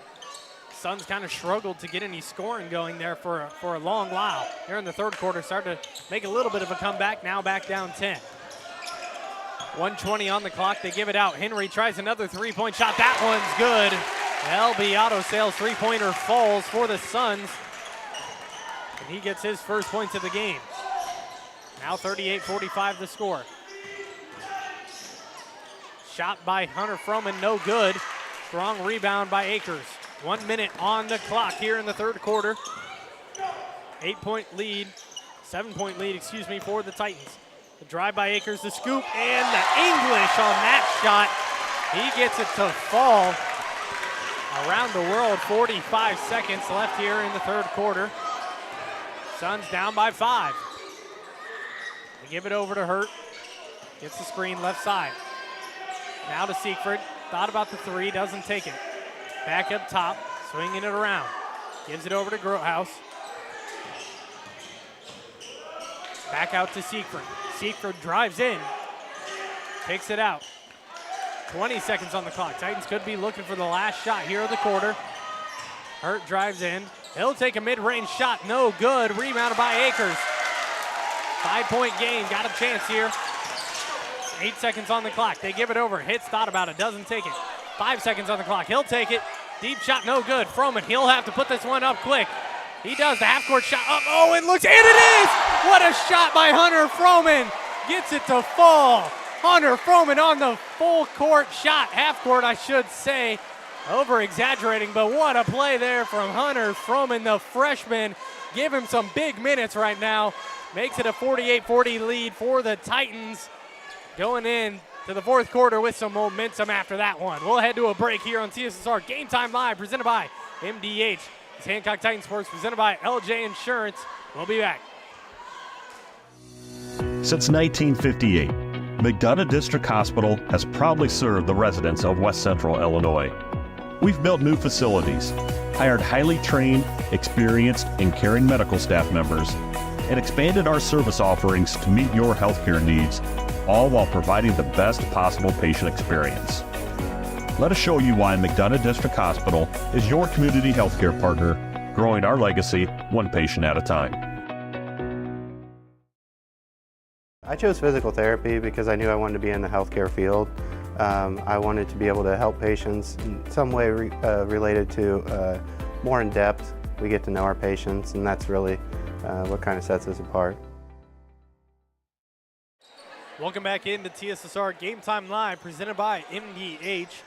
Speaker 1: Suns kind of struggled to get any scoring going there for a long while. Here in the third quarter, started to make a little bit of a comeback, now back down 10. 1:20 on the clock, they give it out. Henry tries another three-point shot, that one's good. LB Auto Sales three-pointer falls for the Suns, and he gets his first points of the game. Now 38-45 the score. Shot by Hunter Froman, no good. Strong rebound by Akers. 1 minute on the clock here in the third quarter. 7-point lead, excuse me, for the Titans. The drive by Akers, the scoop, and the English on that shot. He gets it to fall. Around the world, 45 seconds left here in the third quarter. Suns down by 5. They give it over to Hurt. Gets the screen left side. Now to Siegfried. Thought about the three, doesn't take it. Back up top, swinging it around. Gives it over to Groothouse. Back out to Siegfried. Siegfried drives in. Takes it out. 20 seconds on the clock. Titans could be looking for the last shot here of the quarter. Hurt drives in. He'll take a mid-range shot. No good. Rebounded by Akers. 5-point game. Got a chance here. 8 seconds on the clock. They give it over. Hits, thought about it. Doesn't take it. 5 seconds on the clock. He'll take it. Deep shot, no good. Froman, he'll have to put this one up quick. He does. The half-court shot up. Oh, it looks, and it is! What a shot by Hunter Froman. Gets it to fall. Hunter Froman on the full-court shot. Half-court, I should say. Over-exaggerating, but what a play there from Hunter Froman, the freshman. Give him some big minutes right now. Makes it a 48-40 lead for the Titans. Going in to the fourth quarter with some momentum after that one. We'll head to a break here on TSSR Game Time Live, presented by MDH. It's Hancock Titan Sports, presented by LJ Insurance. We'll be back.
Speaker 8: Since 1958, McDonough District Hospital has proudly served the residents of West Central Illinois. We've built new facilities, hired highly trained, experienced, and caring medical staff members, and expanded our service offerings to meet your healthcare needs, all while providing the best possible patient experience. Let us show you why McDonough District Hospital is your community healthcare partner, growing our legacy one patient at a time.
Speaker 4: I chose physical therapy because I knew I wanted to be in the healthcare field. I wanted to be able to help patients in some way related to more in depth. We get to know our patients, and that's really what kind of sets us apart.
Speaker 1: Welcome back into TSSR Game Time Live, presented by MDH.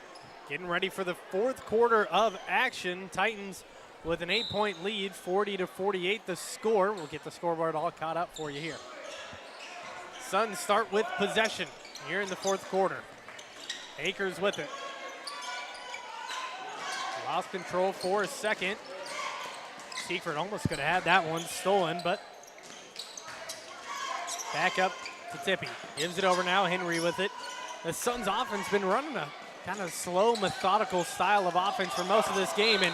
Speaker 1: Getting ready for the fourth quarter of action. Titans with an 8-point lead, 40-48 the score. We'll get the scoreboard all caught up for you here. Suns start with possession here in the fourth quarter. Akers with it. Lost control for a second. Siegfried almost could have had that one stolen, but back up to Tippy. Gives it over now, Henry with it. The Suns offense been running a kind of slow, methodical style of offense for most of this game, and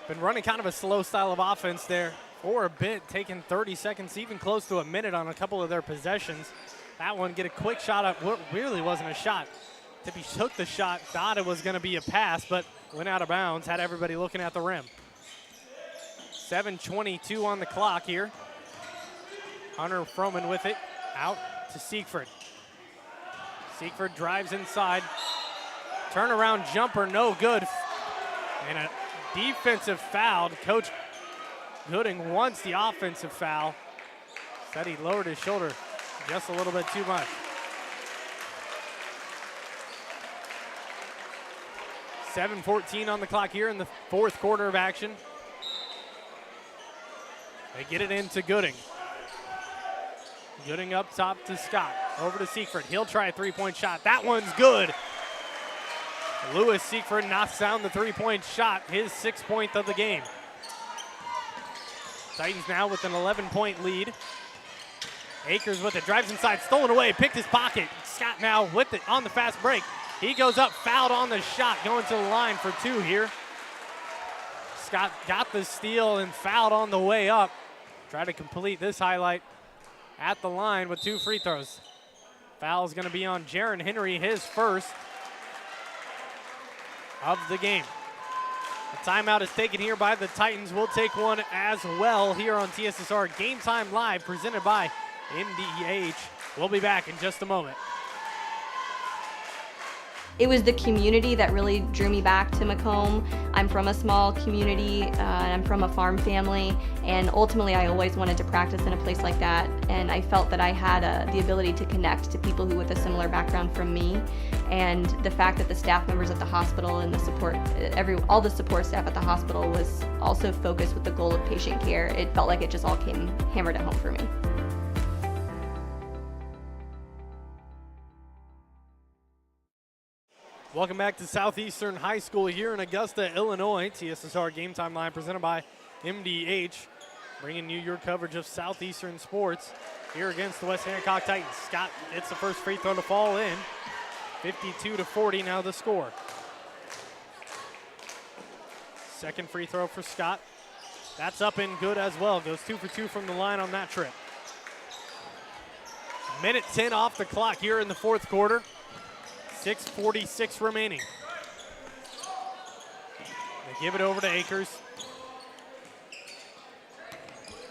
Speaker 1: been running kind of a slow style of offense there for a bit, taking 30 seconds, even close to a minute on a couple of their possessions. That one, get a quick shot up, what really wasn't a shot. Tippy took the shot, thought it was going to be a pass, but went out of bounds, had everybody looking at the rim. 7:22 on the clock here. Hunter Froman with it, out to Siegfried. Siegfried drives inside. Turnaround jumper, no good. And a defensive foul. Coach Gooding wants the offensive foul. Said he lowered his shoulder just a little bit too much. 7:14 on the clock here in the fourth quarter of action. They get it into Gooding. Gooding up top to Scott. Over to Siegfried. He'll try a three-point shot. That one's good. Lewis Siegfried knocks down the three-point shot, his 6th point of the game. Titans now with an 11-point lead. Akers with it, drives inside, stolen away, picked his pocket. Scott now with it on the fast break. He goes up, fouled on the shot, going to the line for 2 here. Scott got the steal and fouled on the way up. Try to complete this highlight at the line with 2 free throws. Foul is going to be on Jaron Henry, his first of the game. The timeout is taken here by the Titans. We'll take one as well here on TSSR Game Time Live, presented by MDH. We'll be back in just a moment.
Speaker 2: It was the community that really drew me back to Macomb. I'm from a small community, and I'm from a farm family, and ultimately I always wanted to practice in a place like that, and I felt that I had the ability to connect to people who with a similar background from me, and the fact that the staff members at the hospital and the support, all the support staff at the hospital was also focused with the goal of patient care. It felt like it just all came hammered at home for me.
Speaker 1: Welcome back to Southeastern High School here in Augusta, Illinois. TSSR Game Time Line presented by MDH, bringing you your coverage of Southeastern sports here against the West Hancock Titans. Scott hits the first free throw to fall in. 52-40 now the score. Second free throw for Scott. That's up and good as well. Goes 2 for 2 from the line on that trip. Minute 10 off the clock here in the fourth quarter. 6:46 remaining. They give it over to Akers.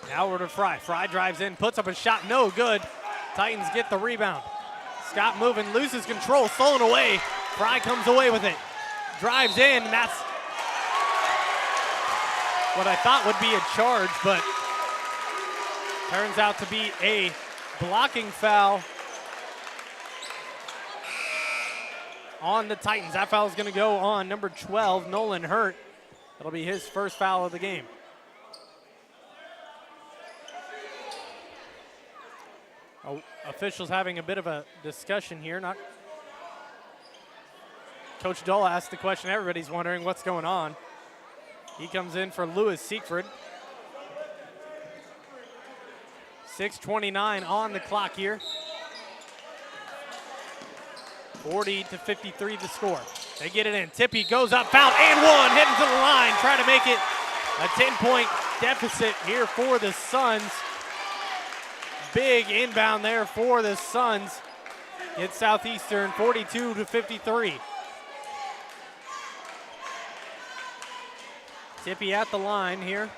Speaker 1: Now over to Fry. Fry drives in, puts up a shot, no good. Titans get the rebound. Scott moving, loses control, stolen away. Fry comes away with it. Drives in, and that's what I thought would be a charge, but turns out to be a blocking foul on the Titans. That foul is going to go on number 12, Nolan Hurt. That'll be his first foul of the game. Officials having a bit of a discussion here. Coach Dull asked the question. Everybody's wondering what's going on. He comes in for Lewis Siegfried. 6:29 on the clock here. 40-53 the score. They get it in. Tippy goes up, foul, and one, heading to the line, try to make it a 10-point deficit here for the Suns. Big inbound there for the Suns. It's Southeastern 42-53. Tippy at the line here.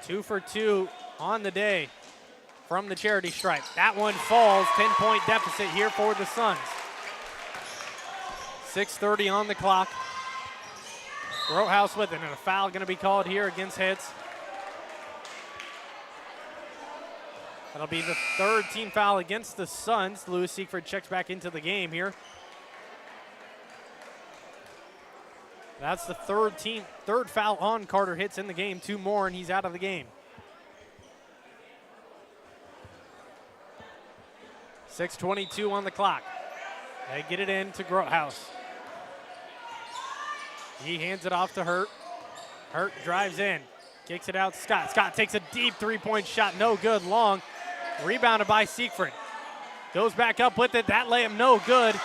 Speaker 1: 2 for 2 on the day from the charity stripe. That one falls, 10-point deficit here for the Suns. 6:30 on the clock. Grotehouse with it, and a foul going to be called here against Hitz. That'll be the third team foul against the Suns. Lewis Siegfried checks back into the game here. That's the third foul on Carter Hitz in the game. 2 more, and he's out of the game. 6:22 on the clock. They get it in to Grotehouse. He hands it off to Hurt. Hurt drives in, kicks it out to Scott. Scott takes a deep 3-point shot, no good, long. Rebounded by Siegfried. Goes back up with it, that layup no good.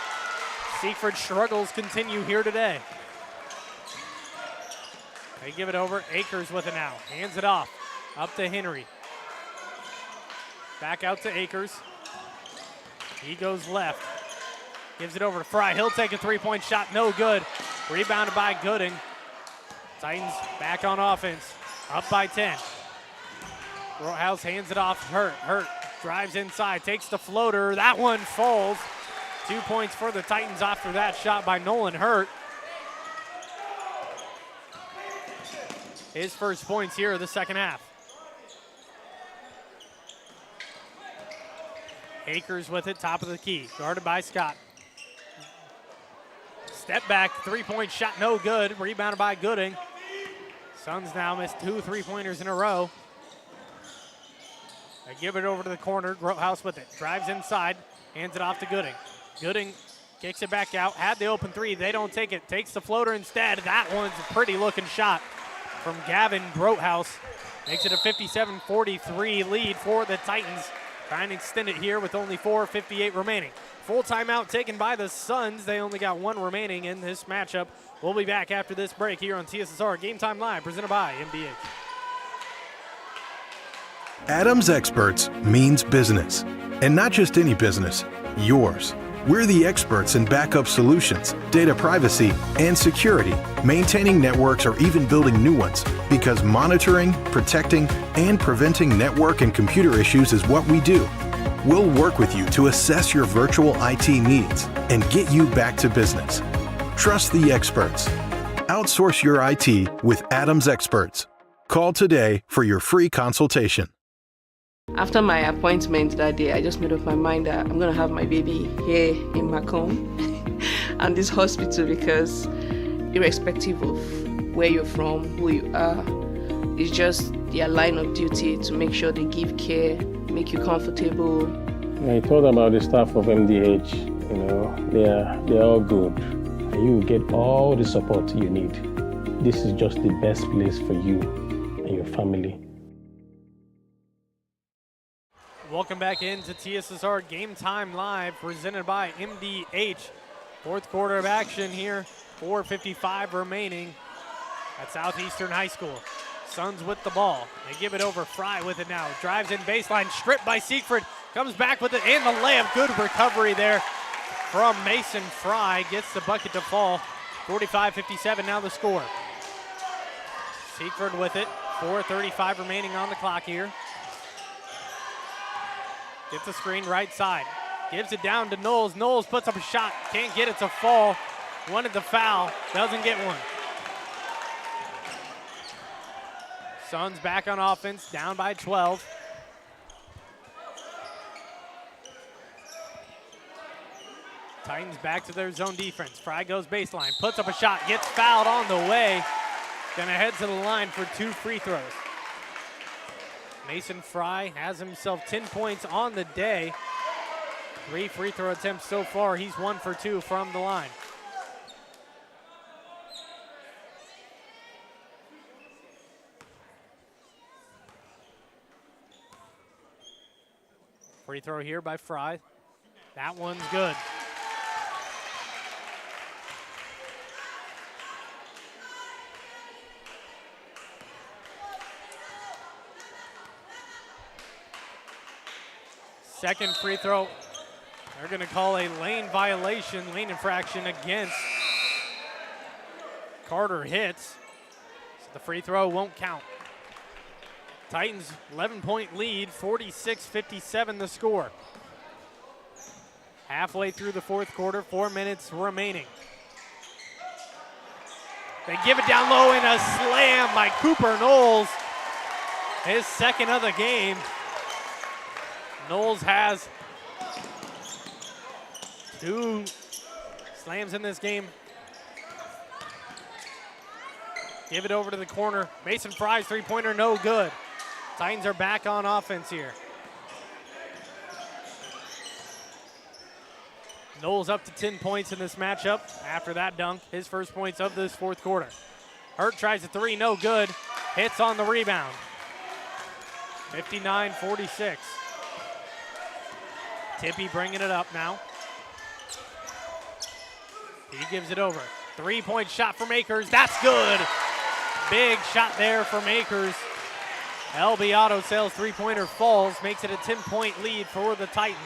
Speaker 1: Siegfried struggles continue here today. They give it over, Akers with it now. Hands it off, up to Henry. Back out to Akers. He goes left, gives it over to Fry. He'll take a 3-point shot, no good. Rebounded by Gooding. Titans back on offense, up by 10. Roadhouse hands it off. Hurt drives inside, takes the floater. That one falls. 2 points for the Titans after that shot by Nolan Hurt. His first points here of the second half. Akers with it, top of the key, guarded by Scott. Step back, three-point shot, no good. Rebounded by Gooding. Suns now missed 2 3-pointers in a row. They give it over to the corner. Grotehouse with it. Drives inside. Hands it off to Gooding. Gooding kicks it back out. Had the open three. They don't take it. Takes the floater instead. That one's a pretty looking shot from Gavin Grotehouse. Makes it a 57-43 lead for the Titans. Trying to extend it here with only 4:58 remaining. Full timeout taken by the Suns. They only got 1 remaining in this matchup. We'll be back after this break here on TSSR Game Time Live, presented by MDH.
Speaker 15: Adams Experts means business, and not just any business, yours. We're the experts in backup solutions, data privacy, and security, maintaining networks or even building new ones, because monitoring, protecting, and preventing network and computer issues is what we do. We'll work with you to assess your virtual IT needs and get you back to business. Trust the experts. Outsource your IT with Adams Experts. Call today for your free consultation.
Speaker 16: After my appointment that day, I just made up my mind that I'm going to have my baby here in Macomb and this hospital, because irrespective of where you're from, who you are, it's just their line of duty to make sure they give care, make you comfortable.
Speaker 17: I told about the staff of MDH, they're all good. And you will get all the support you need. This is just the best place for you and your family.
Speaker 1: Welcome back into TSSR Game Time Live, presented by MDH. Fourth quarter of action here, 4:55 remaining at Southeastern High School. Suns with the ball. They give it over. Fry with it now. Drives in baseline, stripped by Siegfried. Comes back with it and the layup. Good recovery there from Mason Fry. Gets the bucket to fall. 45-57 now the score. Siegfried with it. 4:35 remaining on the clock here. Gets the screen right side. Gives it down to Knowles. Knowles puts up a shot. Can't get it to fall. Wanted the foul. Doesn't get one. Suns back on offense. Down by 12. Titans back to their zone defense. Fry goes baseline. Puts up a shot. Gets fouled on the way. Gonna head to the line for 2 free throws. Mason Fry has himself 10 points on the day. 3 free throw attempts so far. He's 1 for 2 from the line. Free throw here by Fry. That one's good. Second free throw, they're going to call a lane violation, lane infraction against Carter Hitz. So the free throw won't count. Titans 11-point lead, 46-57 the score. Halfway through the fourth quarter, 4 minutes remaining. They give it down low in a slam by Cooper Knowles. His second of the game. Knowles has 2 slams in this game. Give it over to the corner. Mason Fry's three-pointer, no good. Titans are back on offense here. Knowles up to 10 points in this matchup after that dunk. His first points of this fourth quarter. Hurt tries a 3, no good. Hits on the rebound. 59-46. Tippy bringing it up now. He gives it over. 3-point shot from Akers. That's good. Big shot there from Akers. LB Auto Sales three-pointer falls. Makes it a 10-point lead for the Titans.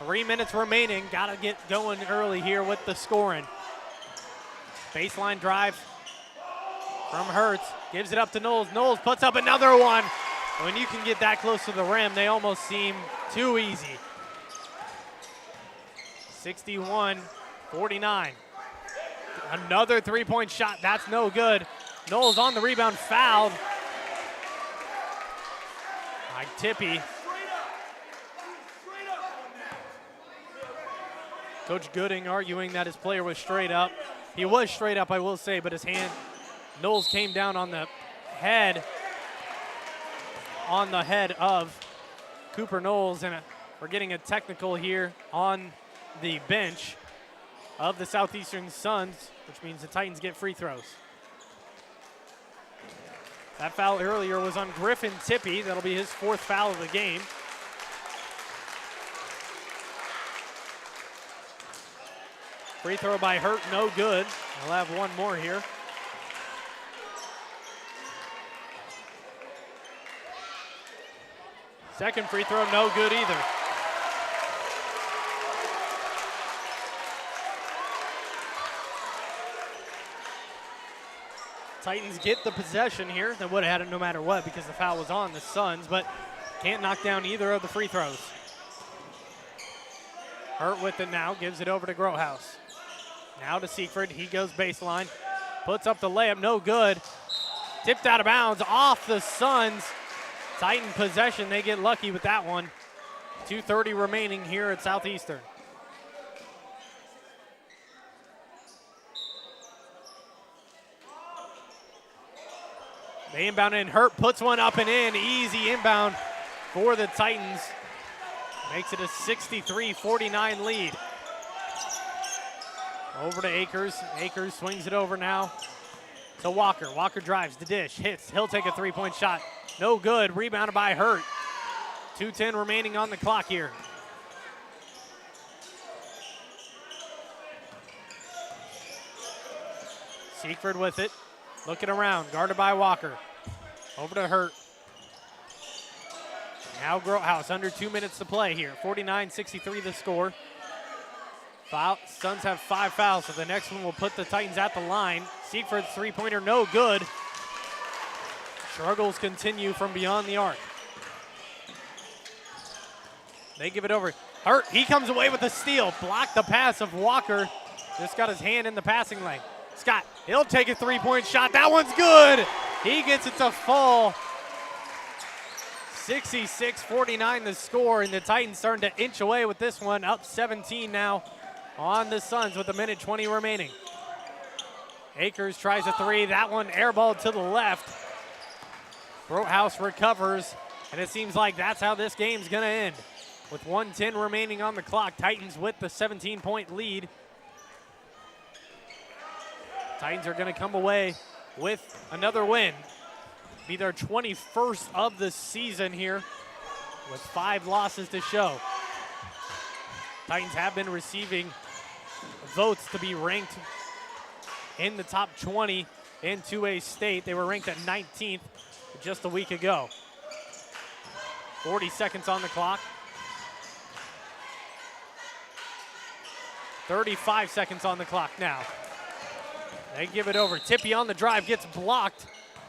Speaker 1: 3 minutes remaining. Got to get going early here with the scoring. Baseline drive. from Hertz. Gives it up to Knowles. Knowles puts up another one. When you can get that close to the rim, they almost seem too easy. 61-49. Another three-point shot. That's no good. Knowles on the rebound, fouled by Tippy. Coach Gooding arguing that his player was straight up. He was straight up, I will say, but his hand, Knowles came down on the head of Cooper Knowles, and we're getting a technical here on the bench of the Southeastern Suns, which means the Titans get free throws. That foul earlier was on Griffin Tippy. That'll be his fourth foul of the game. Free throw by Hurt, no good. We'll have one more here. Second free throw, no good either. Titans get the possession here. They would have had it no matter what because the foul was on the Suns, but can't knock down either of the free throws. Hurt with it now, gives it over to Grohouse. Now to Seaford, he goes baseline, puts up the layup, no good. Tipped out of bounds off the Suns. Titan possession, they get lucky with that one. 2:30 remaining here at Southeastern. They inbound in, Hurt puts one up and in, easy inbound for the Titans. Makes it a 63-49 lead. Over to Akers. Akers swings it over now to Walker. Walker drives the dish, hits. He'll take a three-point shot. No good. Rebounded by Hurt. 2:10 remaining on the clock here. Seaford with it. Looking around. Guarded by Walker. Over to Hurt. Now Grohouse. Under 2 minutes to play here. 49-63 the score. Suns have 5 fouls, so the next one will put the Titans at the line. Seaford's three-pointer, no good. Struggles continue from beyond the arc. They give it over. Hurt, he comes away with a steal. Blocked the pass of Walker. Just got his hand in the passing lane. Scott, he'll take a three-point shot. That one's good. He gets it to fall. 66-49 the score, and the Titans starting to inch away with this one. Up 17 now on the Suns with 1:20 remaining. Akers tries a three. That one airballed to the left. Grohouse recovers, and it seems like that's how this game's going to end. With 1:10 remaining on the clock, Titans with the 17-point lead. Titans are going to come away with another win. Be their 21st of the season here with 5 losses to show. Titans have been receiving votes to be ranked in the top 20 in 2A state. They were ranked at 19th just a week ago. 40 seconds on the clock. 35 seconds on the clock now. They give it over. Tippy on the drive, gets blocked.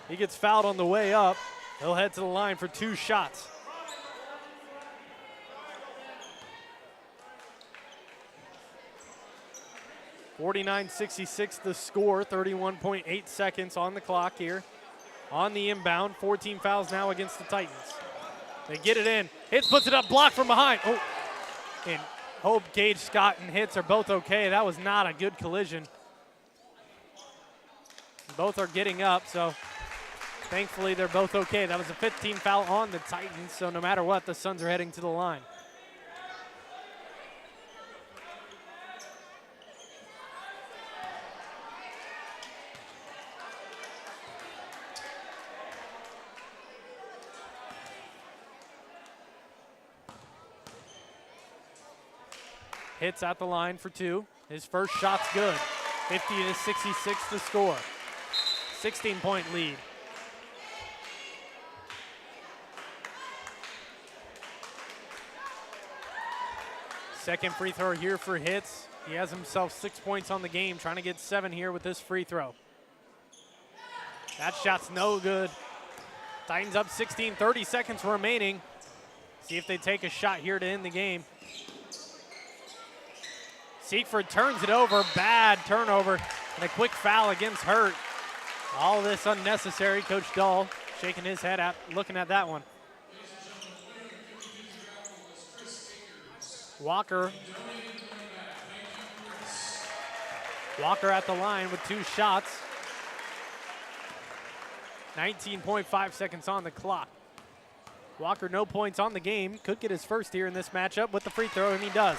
Speaker 1: He gets fouled on the way up. He'll head to the line for 2 shots. (49-66) the score. 31.8 seconds on the clock here. On the inbound, 14 fouls now against the Titans. They get it in. Hits puts it up, blocked from behind. Oh, and Hope, Gage, Scott, and Hits are both okay. That was not a good collision. Both are getting up, so thankfully they're both okay. That was a 15 foul on the Titans, so no matter what, the Suns are heading to the line. Hits at the line for 2. His first shot's good. 50-66 to score. 16-point lead. Second free throw here for Hits. He has himself 6 points on the game, trying to get 7 here with this free throw. That shot's no good. Titans up 16, 30 seconds remaining. See if they take a shot here to end the game. Siegfried turns it over, bad turnover, and a quick foul against Hurt. All this unnecessary. Coach Dahl shaking his head at looking at that one. Walker at the line with 2 shots. 19.5 seconds on the clock. Walker, no points on the game. Could get his first here in this matchup with the free throw, and he does.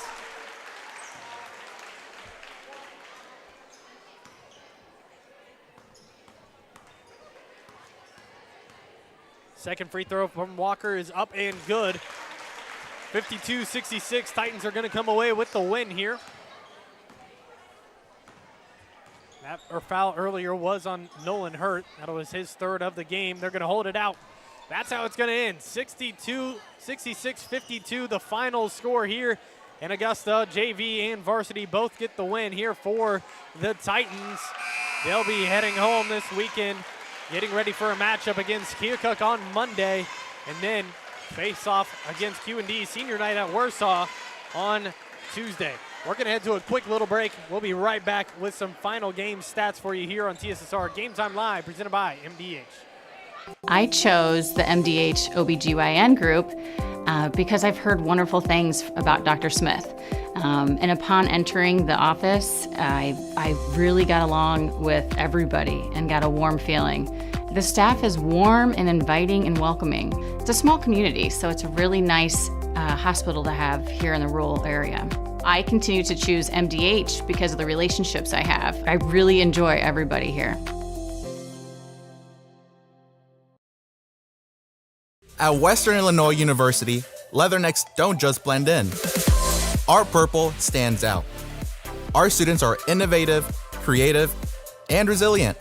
Speaker 1: Second free throw from Walker is up and good. 52-66, Titans are going to come away with the win here. That foul earlier was on Nolan Hurt. That was his third of the game. They're going to hold it out. That's how it's going to end. 66-52, the final score here in Augusta. JV and Varsity both get the win here for the Titans. They'll be heading home this weekend, getting ready for a matchup against Keokuk on Monday, and then face off against Q&D senior night at Warsaw on Tuesday. We're going to head to a quick little break. We'll be right back with some final game stats for you here on TSSR Game Time Live, presented by MDH.
Speaker 18: I chose the MDH OBGYN group because I've heard wonderful things about Dr. Smith. And upon entering the office, I really got along with everybody and got a warm feeling. The staff is warm and inviting and welcoming. It's a small community, so it's a really nice hospital to have here in the rural area. I continue to choose MDH because of the relationships I have. I really enjoy everybody here.
Speaker 6: At Western Illinois University, Leathernecks don't just blend in. Our purple stands out. Our students are innovative, creative, and resilient.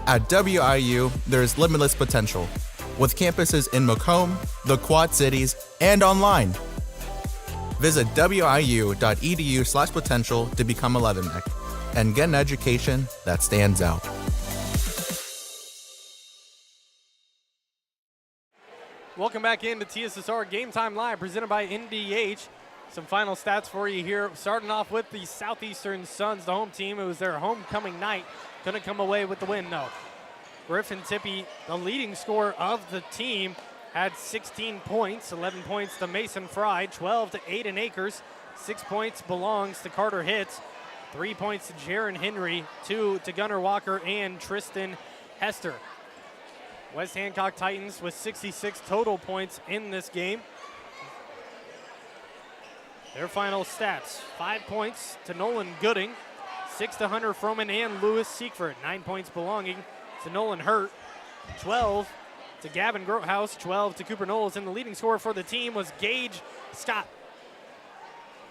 Speaker 6: At WIU, there's limitless potential, with campuses in Macomb, the Quad Cities, and online. Visit wiu.edu/potential to become a Leatherneck and get an education that stands out.
Speaker 1: Welcome back into TSSR Game Time Live, presented by NDH. Some final stats for you here. Starting off with the Southeastern Suns, the home team. It was their homecoming night. Couldn't come away with the win, no. Griffin Tippie, the leading scorer of the team, had 16 points, 11 points to Mason Fry, 12 to Aiden Akers, 6 points belongs to Carter Hitz, 3 points to Jaron Henry, 2 to Gunnar Walker and Tristan Hester. West Hancock Titans with 66 total points in this game. Their final stats, 5 points to Nolan Gooding, 6 to Hunter Froman and Lewis Siegfried, 9 points belonging to Nolan Hurt, 12 to Gavin Grothaus, 12 to Cooper Knowles, and the leading scorer for the team was Gage Scott.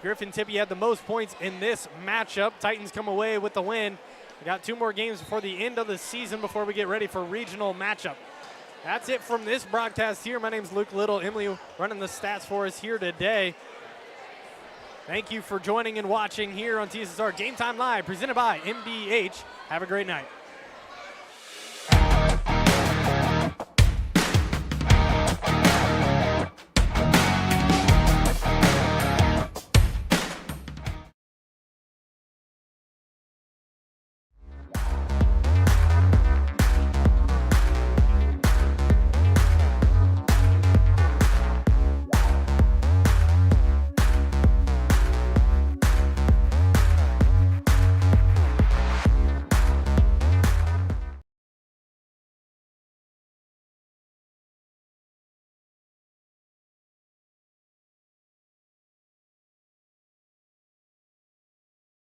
Speaker 1: Griffin Tippie had the most points in this matchup. Titans come away with the win. We got 2 more games before the end of the season before we get ready for regional matchup. That's it from this broadcast here. My name's Luke Little. Emily running the stats for us here today. Thank you for joining and watching here on TSSR Game Time Live, presented by MDH. Have a great night.